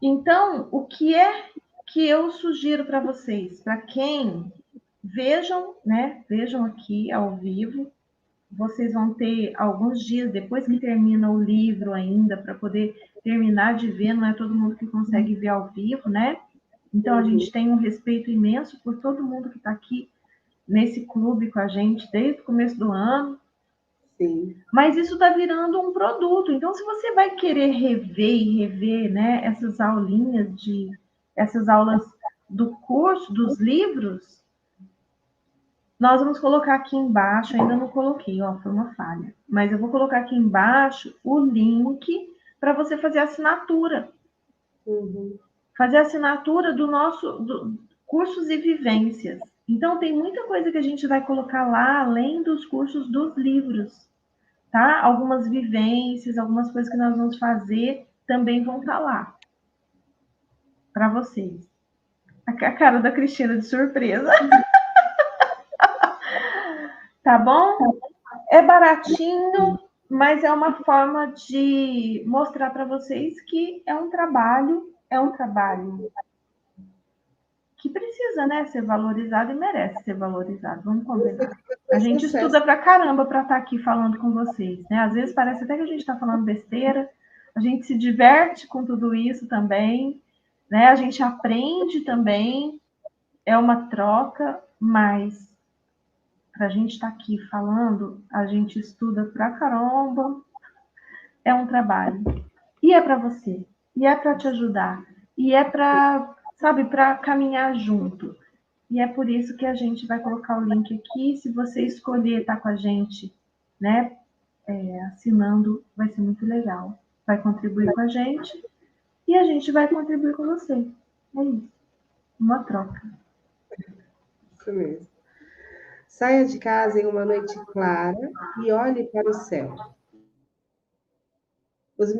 Então, o que é que eu sugiro para vocês? Para quem vejam, né? Vejam aqui ao vivo. Vocês vão ter alguns dias depois que termina o livro ainda para poder terminar de ver. Não é todo mundo que consegue ver ao vivo, né? Então a gente tem um respeito imenso por todo mundo que está aqui nesse clube com a gente desde o começo do ano. Sim. Mas isso está virando um produto. Então, se você vai querer rever e rever, né, essas aulas do curso, dos livros, nós vamos colocar aqui embaixo, ainda não coloquei, ó, foi uma falha. Mas eu vou colocar aqui embaixo o link para você fazer a assinatura. Uhum. Fazer a assinatura do cursos e vivências. Então, tem muita coisa que a gente vai colocar lá, além dos cursos dos livros. Tá? Algumas vivências, algumas coisas que nós vamos fazer também vão estar lá para vocês. A cara da Cristina de surpresa. Tá bom? É baratinho, mas é uma forma de mostrar para vocês que é um trabalho que precisa, né, ser valorizado e merece ser valorizado. Vamos combinar. A gente estuda pra caramba para estar aqui falando com vocês, né? Às vezes parece até que a gente está falando besteira. A gente se diverte com tudo isso também, né? A gente aprende também. É uma troca, mas para a gente estar aqui falando, a gente estuda pra caramba. É um trabalho. E é para você. E é para te ajudar. E é para, sabe, para caminhar junto. E é por isso que a gente vai colocar o link aqui. Se você escolher estar com a gente, né, assinando, vai ser muito legal. Vai contribuir com a gente e a gente vai contribuir com você. É isso. Uma troca. Isso mesmo. Saia de casa em uma noite clara e olhe para o céu. Os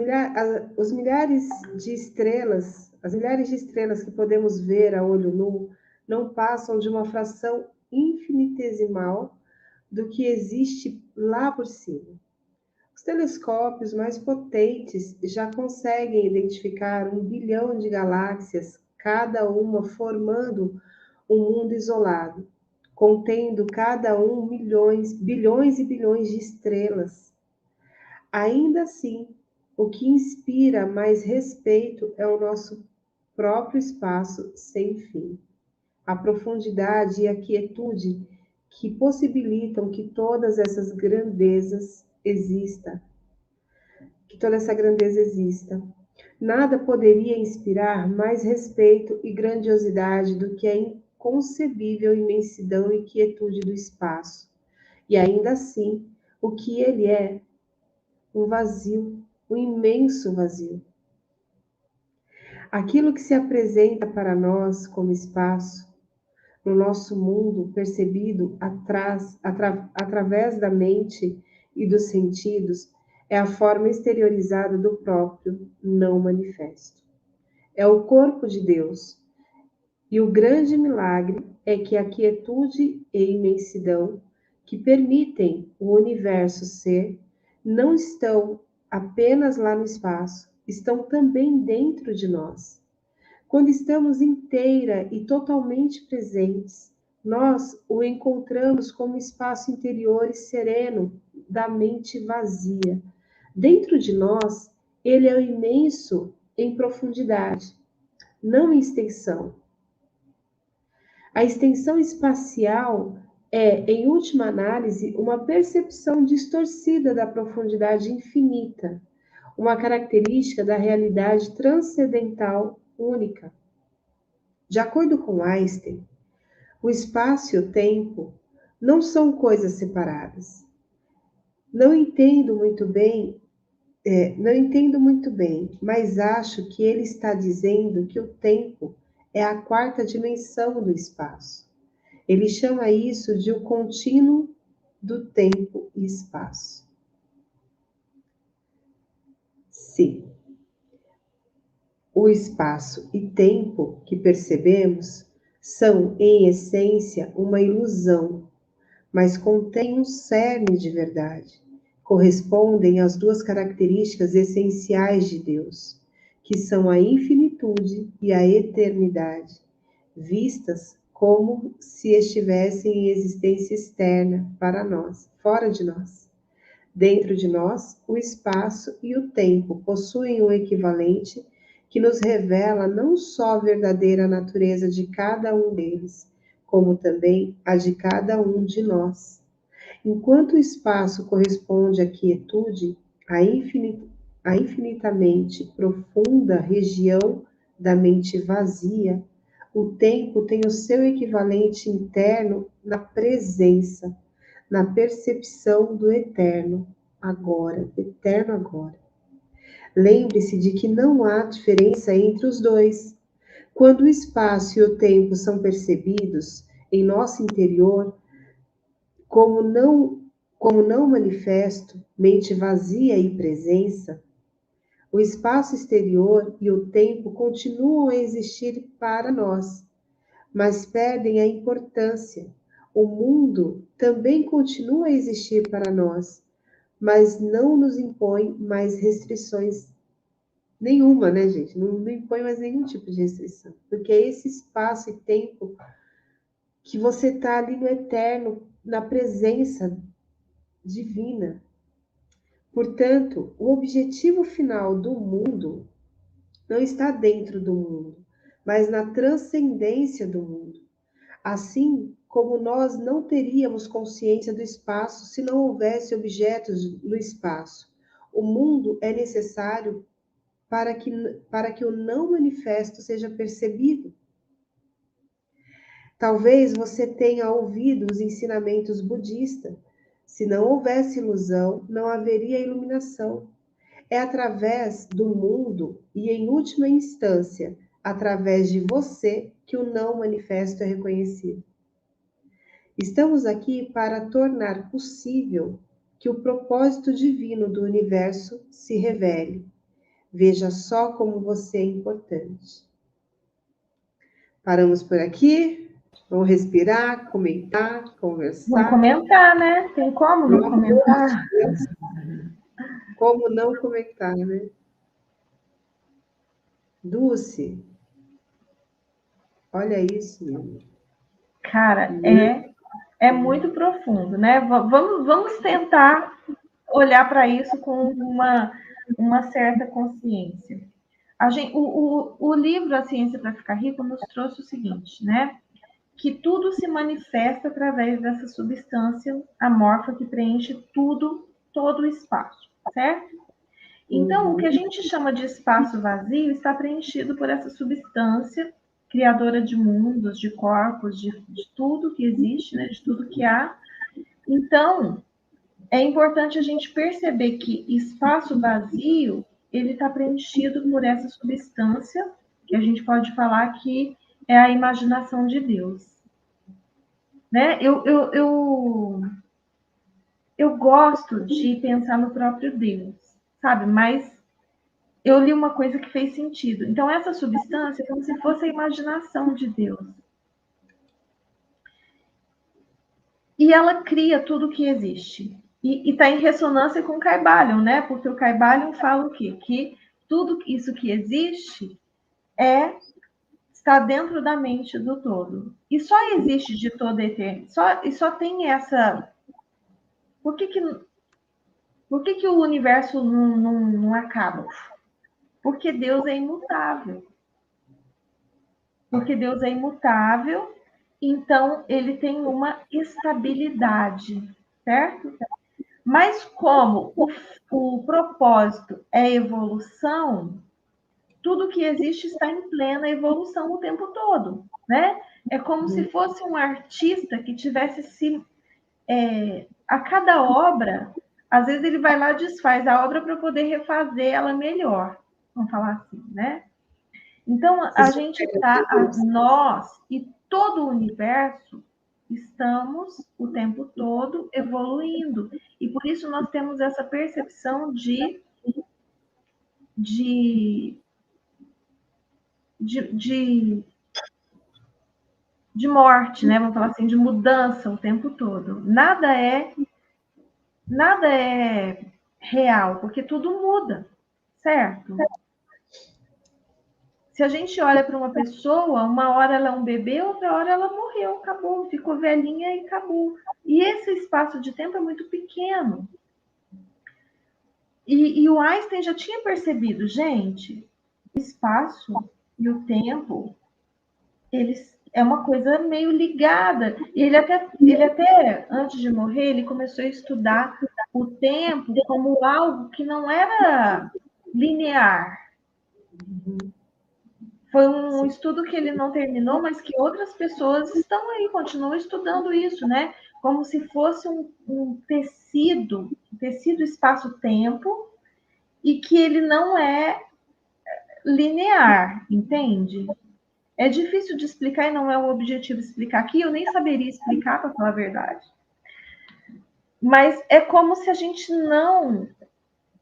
milhares de estrelas, as milhares de estrelas que podemos ver a olho nu, não passam de uma fração infinitesimal do que existe lá por cima. Os telescópios mais potentes já conseguem identificar 1 bilhão de galáxias, cada uma formando um mundo isolado, contendo cada um bilhões e bilhões de estrelas. Ainda assim, o que inspira mais respeito é o nosso próprio espaço sem fim, a profundidade e a quietude que possibilitam que todas essas grandezas existam, que toda essa grandeza exista. Nada poderia inspirar mais respeito e grandiosidade do que a inconcebível imensidão e quietude do espaço. E ainda assim, o que ele é? Um vazio, um imenso vazio. Aquilo que se apresenta para nós como espaço, no nosso mundo percebido através da mente e dos sentidos, é a forma exteriorizada do próprio não manifesto. É o corpo de Deus. E o grande milagre é que a quietude e imensidão que permitem o universo ser não estão apenas lá no espaço, estão também dentro de nós. Quando estamos inteira e totalmente presentes, nós o encontramos como espaço interior e sereno da mente vazia. Dentro de nós, ele é o imenso em profundidade, não em extensão. A extensão espacial é, em última análise, uma percepção distorcida da profundidade infinita, uma característica da realidade transcendental única. De acordo com Einstein, o espaço e o tempo não são coisas separadas. Não entendo muito bem, não entendo muito bem, mas acho que ele está dizendo que o tempo é a quarta dimensão do espaço. Ele chama isso de o contínuo do tempo e espaço. Sim, o espaço e tempo que percebemos são, em essência, uma ilusão, mas contêm um cerne de verdade. Correspondem às duas características essenciais de Deus, que são a infinitude e a eternidade, vistas como se estivessem em existência externa para nós, fora de nós. Dentro de nós, o espaço e o tempo possuem um equivalente que nos revela não só a verdadeira natureza de cada um deles, como também a de cada um de nós. Enquanto o espaço corresponde à quietude, à infinitamente profunda região da mente vazia, o tempo tem o seu equivalente interno na presença, na percepção do eterno agora. Lembre-se de que não há diferença entre os dois. Quando o espaço e o tempo são percebidos em nosso interior, como não manifesto, mente vazia e presença, o espaço exterior e o tempo continuam a existir para nós, mas perdem a importância. O mundo também continua a existir para nós, mas não nos impõe mais restrições nenhuma, né, gente? Não impõe mais nenhum tipo de restrição, porque é esse espaço e tempo que você está ali no eterno, na presença divina. Portanto, o objetivo final do mundo não está dentro do mundo, mas na transcendência do mundo. Assim como nós não teríamos consciência do espaço se não houvesse objetos no espaço. O mundo é necessário para que o não manifesto seja percebido. Talvez você tenha ouvido os ensinamentos budistas. Se não houvesse ilusão, não haveria iluminação. É através do mundo e, em última instância, através de você que o não manifesto é reconhecido. Estamos aqui para tornar possível que o propósito divino do universo se revele. Veja só como você é importante. Paramos por aqui. Vamos respirar, comentar, Vamos conversar. comentar, né? Tem como não comentar? Como não comentar, né? Dulce, olha isso, meu. Cara, é muito profundo, né? Vamos tentar olhar para isso com uma certa consciência. O livro A Ciência para Ficar Rico nos trouxe o seguinte, né? Que tudo se manifesta através dessa substância amorfa que preenche tudo, todo o espaço, certo? Então, o que a gente chama de espaço vazio está preenchido por essa substância criadora de mundos, de corpos, de tudo que existe, né? De tudo que há. Então, é importante a gente perceber que espaço vazio ele está preenchido por essa substância que a gente pode falar que é a imaginação de Deus, né? Eu gosto de pensar no próprio Deus, sabe? Mas eu li uma coisa que fez sentido. Então essa substância é como se fosse a imaginação de Deus. E ela cria tudo que existe. E está em ressonância com o Caibalion, né? Porque o Caibalion fala o quê? Que tudo isso que existe está dentro da mente do todo. E só existe de toda a eternidade. E só tem essa. Por que o universo não acaba? Porque Deus é imutável. Porque Deus é imutável, então ele tem uma estabilidade, certo? Mas como o propósito é evolução, tudo que existe está em plena evolução o tempo todo, né? É como se fosse um artista que tivesse a cada obra, às vezes ele vai lá e desfaz a obra para poder refazer ela melhor, vamos falar assim, né? Então a gente nós e todo o universo estamos o tempo todo evoluindo e por isso nós temos essa percepção de, de, de de morte, né? Vamos falar assim, de mudança o tempo todo. Nada é real, porque tudo muda, certo? Se a gente olha para uma pessoa, uma hora ela é um bebê, outra hora ela morreu, acabou, ficou velhinha e acabou. E esse espaço de tempo é muito pequeno. E o Einstein já tinha percebido, gente, o espaço e o tempo, eles é uma coisa meio ligada. E ele até, antes de morrer, ele começou a estudar o tempo como algo que não era linear. Foi um estudo que ele não terminou, mas que outras pessoas estão aí, continuam estudando isso, né? Como se fosse um tecido espaço-tempo, e que ele não é linear, entende? É difícil de explicar e não é o objetivo explicar aqui, eu nem saberia explicar, para falar a verdade. Mas é como se a gente não.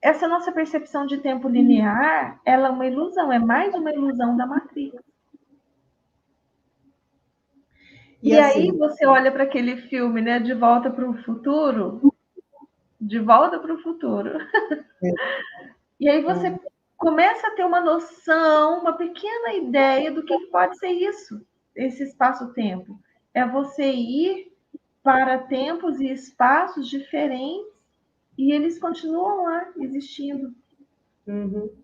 Essa nossa percepção de tempo linear, ela é uma ilusão, é mais uma ilusão da Matrix. E assim, aí você olha para aquele filme, né, De Volta para o Futuro, De Volta para o Futuro. E aí você começa a ter uma noção, uma pequena ideia do que pode ser isso, esse espaço-tempo. É você ir para tempos e espaços diferentes e eles continuam lá existindo.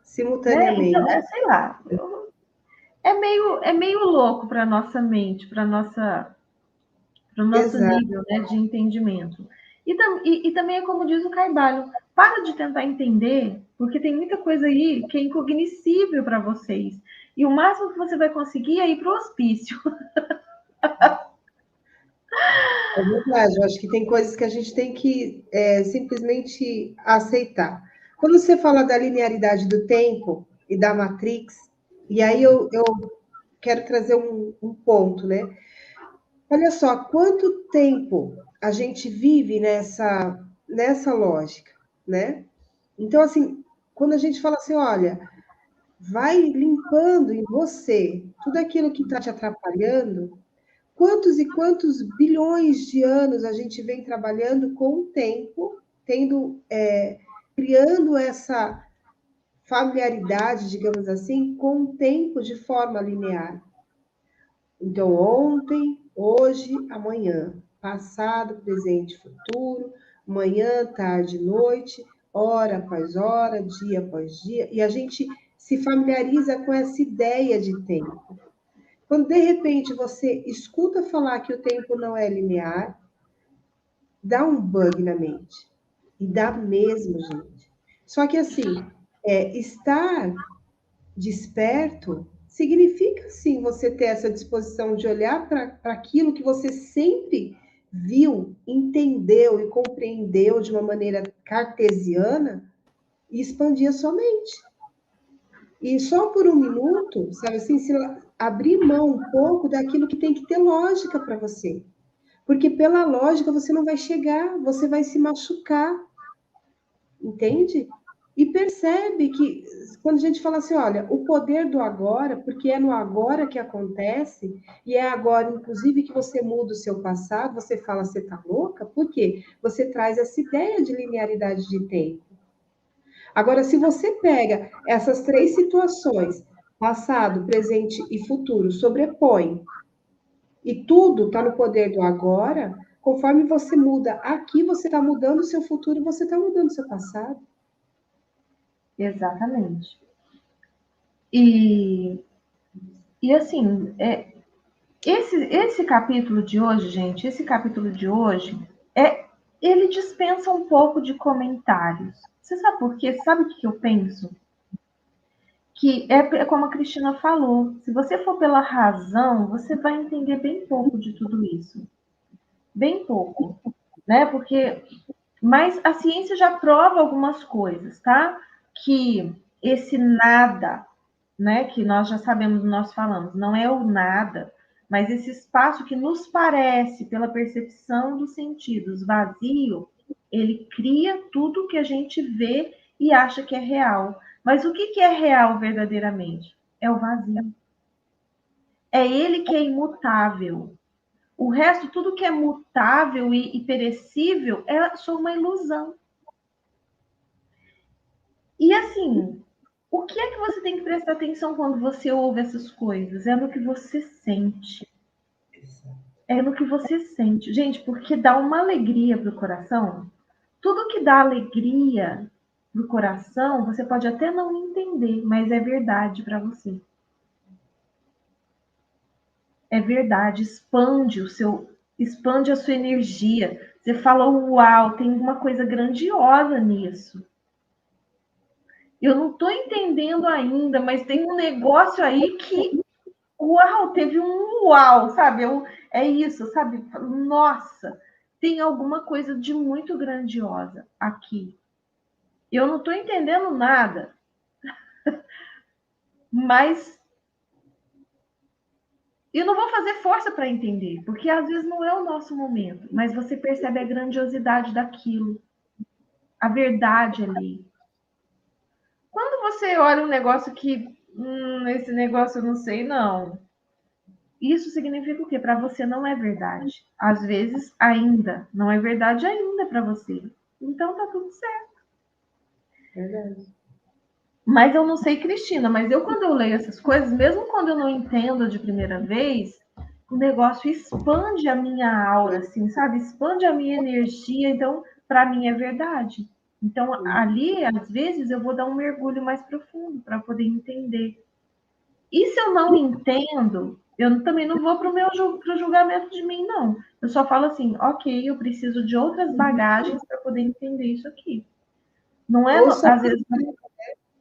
simultaneamente. Então, sei lá, é meio louco para a nossa mente, para o nosso Exato. nível, né, de entendimento. E também é como diz o Carvalho, para de tentar entender, porque tem muita coisa aí que é incognoscível para vocês. E o máximo que você vai conseguir é ir para o hospício. É verdade, eu acho que tem coisas que a gente tem que simplesmente aceitar. Quando você fala da linearidade do tempo e da Matrix, e aí eu quero trazer um ponto, né? Olha só, quanto tempo a gente vive nessa lógica, né? Então, assim, quando a gente fala assim, olha, vai limpando em você tudo aquilo que está te atrapalhando, quantos e quantos bilhões de anos a gente vem trabalhando com o tempo, criando essa familiaridade, digamos assim, com o tempo de forma linear. Então, ontem, hoje, amanhã, passado, presente, futuro, manhã, tarde, noite, hora após hora, dia após dia, e a gente se familiariza com essa ideia de tempo. Quando de repente você escuta falar que o tempo não é linear, dá um bug na mente. E dá mesmo, gente. Só que assim, estar desperto significa sim você ter essa disposição de olhar para aquilo que você sempre viu, entendeu e compreendeu de uma maneira cartesiana e expandir a sua mente. E só por um minuto, sabe assim, se abrir mão um pouco daquilo que tem que ter lógica para você. Porque pela lógica você não vai chegar, você vai se machucar, entende? E percebe que quando a gente fala assim, olha, o poder do agora, porque é no agora que acontece, e é agora, inclusive, que você muda o seu passado, você fala, você tá louca? Por quê? Você traz essa ideia de linearidade de tempo. Agora, se você pega essas três situações, passado, presente e futuro, sobrepõe, e tudo está no poder do agora, conforme você muda aqui, você está mudando o seu futuro, você está mudando o seu passado. Exatamente. E assim, esse capítulo de hoje, gente, esse capítulo de hoje é ele dispensa um pouco de comentários. Você sabe por quê? Sabe o que eu penso? Que é como a Cristina falou, se você for pela razão, você vai entender bem pouco de tudo isso. Bem pouco, né? Porque, mas a ciência já prova algumas coisas, tá? Que esse nada, né, que nós já sabemos, nós falamos, não é o nada, mas esse espaço que nos parece, pela percepção dos sentidos, vazio, ele cria tudo que a gente vê e acha que é real. Mas o que é real verdadeiramente? É o vazio. É ele que é imutável. O resto, tudo que é mutável e perecível, é só uma ilusão. E assim, o que é que você tem que prestar atenção quando você ouve essas coisas? É no que você sente. É no que você sente. Gente, porque dá uma alegria pro coração. Tudo que dá alegria pro coração, você pode até não entender, mas é verdade para você. É verdade, expande a sua energia. Você fala, uau, tem uma coisa grandiosa nisso. Eu não estou entendendo ainda, mas tem um negócio aí que, uau, teve um uau, sabe? É isso, sabe? Nossa, tem alguma coisa de muito grandiosa aqui. Eu não estou entendendo nada, mas eu não vou fazer força para entender, porque às vezes não é o nosso momento, mas você percebe a grandiosidade daquilo, a verdade ali. Quando você olha um negócio que, esse negócio eu não sei, não. Isso significa o quê? Para você não é verdade. Às vezes, ainda. Não é verdade ainda para você. Então tá tudo certo. Verdade. Mas eu não sei, Cristina, mas eu quando eu leio essas coisas, mesmo quando eu não entendo de primeira vez, o negócio expande a minha aura, assim, sabe? Expande a minha energia. Então, para mim é verdade. Então, ali, às vezes, eu vou dar um mergulho mais profundo para poder entender. E se eu não entendo, eu também não vou para o meu pro julgamento de mim, não. Eu só falo assim, ok, eu preciso de outras bagagens para poder entender isso aqui. Não é, Ou só às vezes.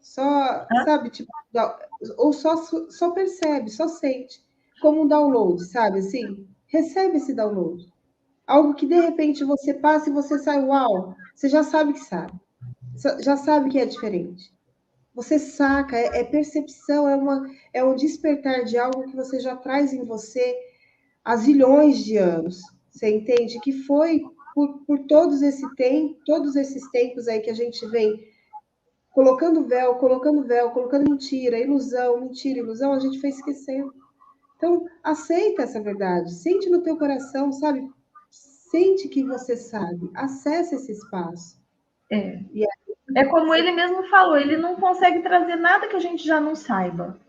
Só, sabe, tipo, ou só percebe, só sente, como um download, sabe, assim, recebe esse download. Algo que de repente você passa e você sai, uau, você já sabe que sabe, já sabe que é diferente. Você saca, é percepção, é um despertar de algo que você já traz em você há zilhões de anos. Você entende? Que foi por todos esses tempos aí que a gente vem colocando véu, colocando mentira, ilusão, a gente foi esquecendo. Então, aceita essa verdade, sente no teu coração, sabe? Sente que você sabe, acessa esse espaço. É. E É como ele mesmo falou, ele não consegue trazer nada que a gente já não saiba.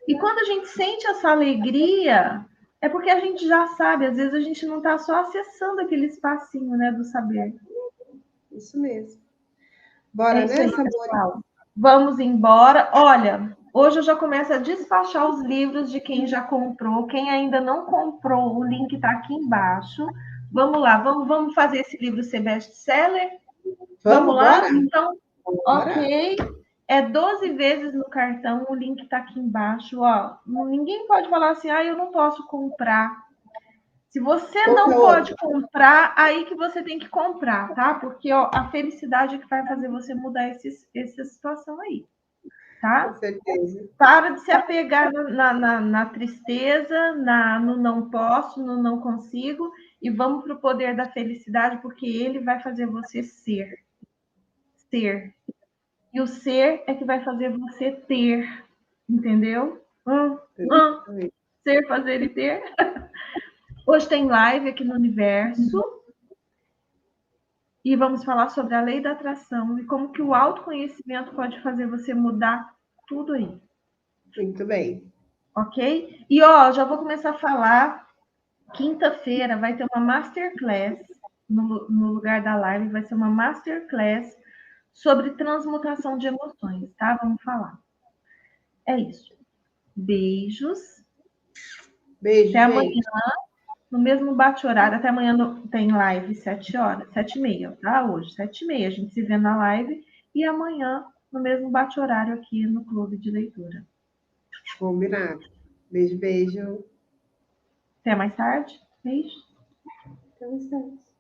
E quando a gente sente essa alegria, é porque a gente já sabe, às vezes a gente não está só acessando aquele espacinho, né, do saber. isso mesmo. É Bora isso aí, nessa, amor? pessoal. Vamos embora. Olha, hoje eu já começo a despachar os livros de quem já comprou. Quem ainda não comprou, o link está aqui embaixo. Vamos lá, vamos fazer esse livro ser best-seller? Vamos Vamos, lá? bora? Então, Bora? ok. É 12 vezes no cartão, o link está aqui embaixo. Ó, ninguém pode falar assim, ah, eu não posso comprar. Se você Compra não pode outra. comprar, aí que você tem que comprar, tá? Porque ó, a felicidade é que vai fazer você mudar essa situação aí, Com tá? certeza. Para de se apegar na tristeza, no não posso, no não consigo, e vamos para o poder da felicidade, porque ele vai fazer você ser. Ser. E o ser é que vai fazer você ter. Entendeu? Ser, fazer e ter. Hoje tem live aqui no Universo. E vamos falar sobre a lei da atração e como que o autoconhecimento pode fazer você mudar tudo aí, Muito bem. ok? E ó, já vou começar a falar. Quinta-feira vai ter uma masterclass no lugar da live, vai ser uma masterclass sobre transmutação de emoções, tá? Vamos falar. É isso. Beijos. Beijo, Até amanhã. gente. no mesmo bate-horário. Até amanhã tem live 7 horas, 7h30, tá? Hoje, 7h30. A gente se vê na live e amanhã no mesmo bate-horário aqui no Clube de Leitura. Combinado. Beijo, beijo. Até mais tarde. Beijo. Até mais tarde.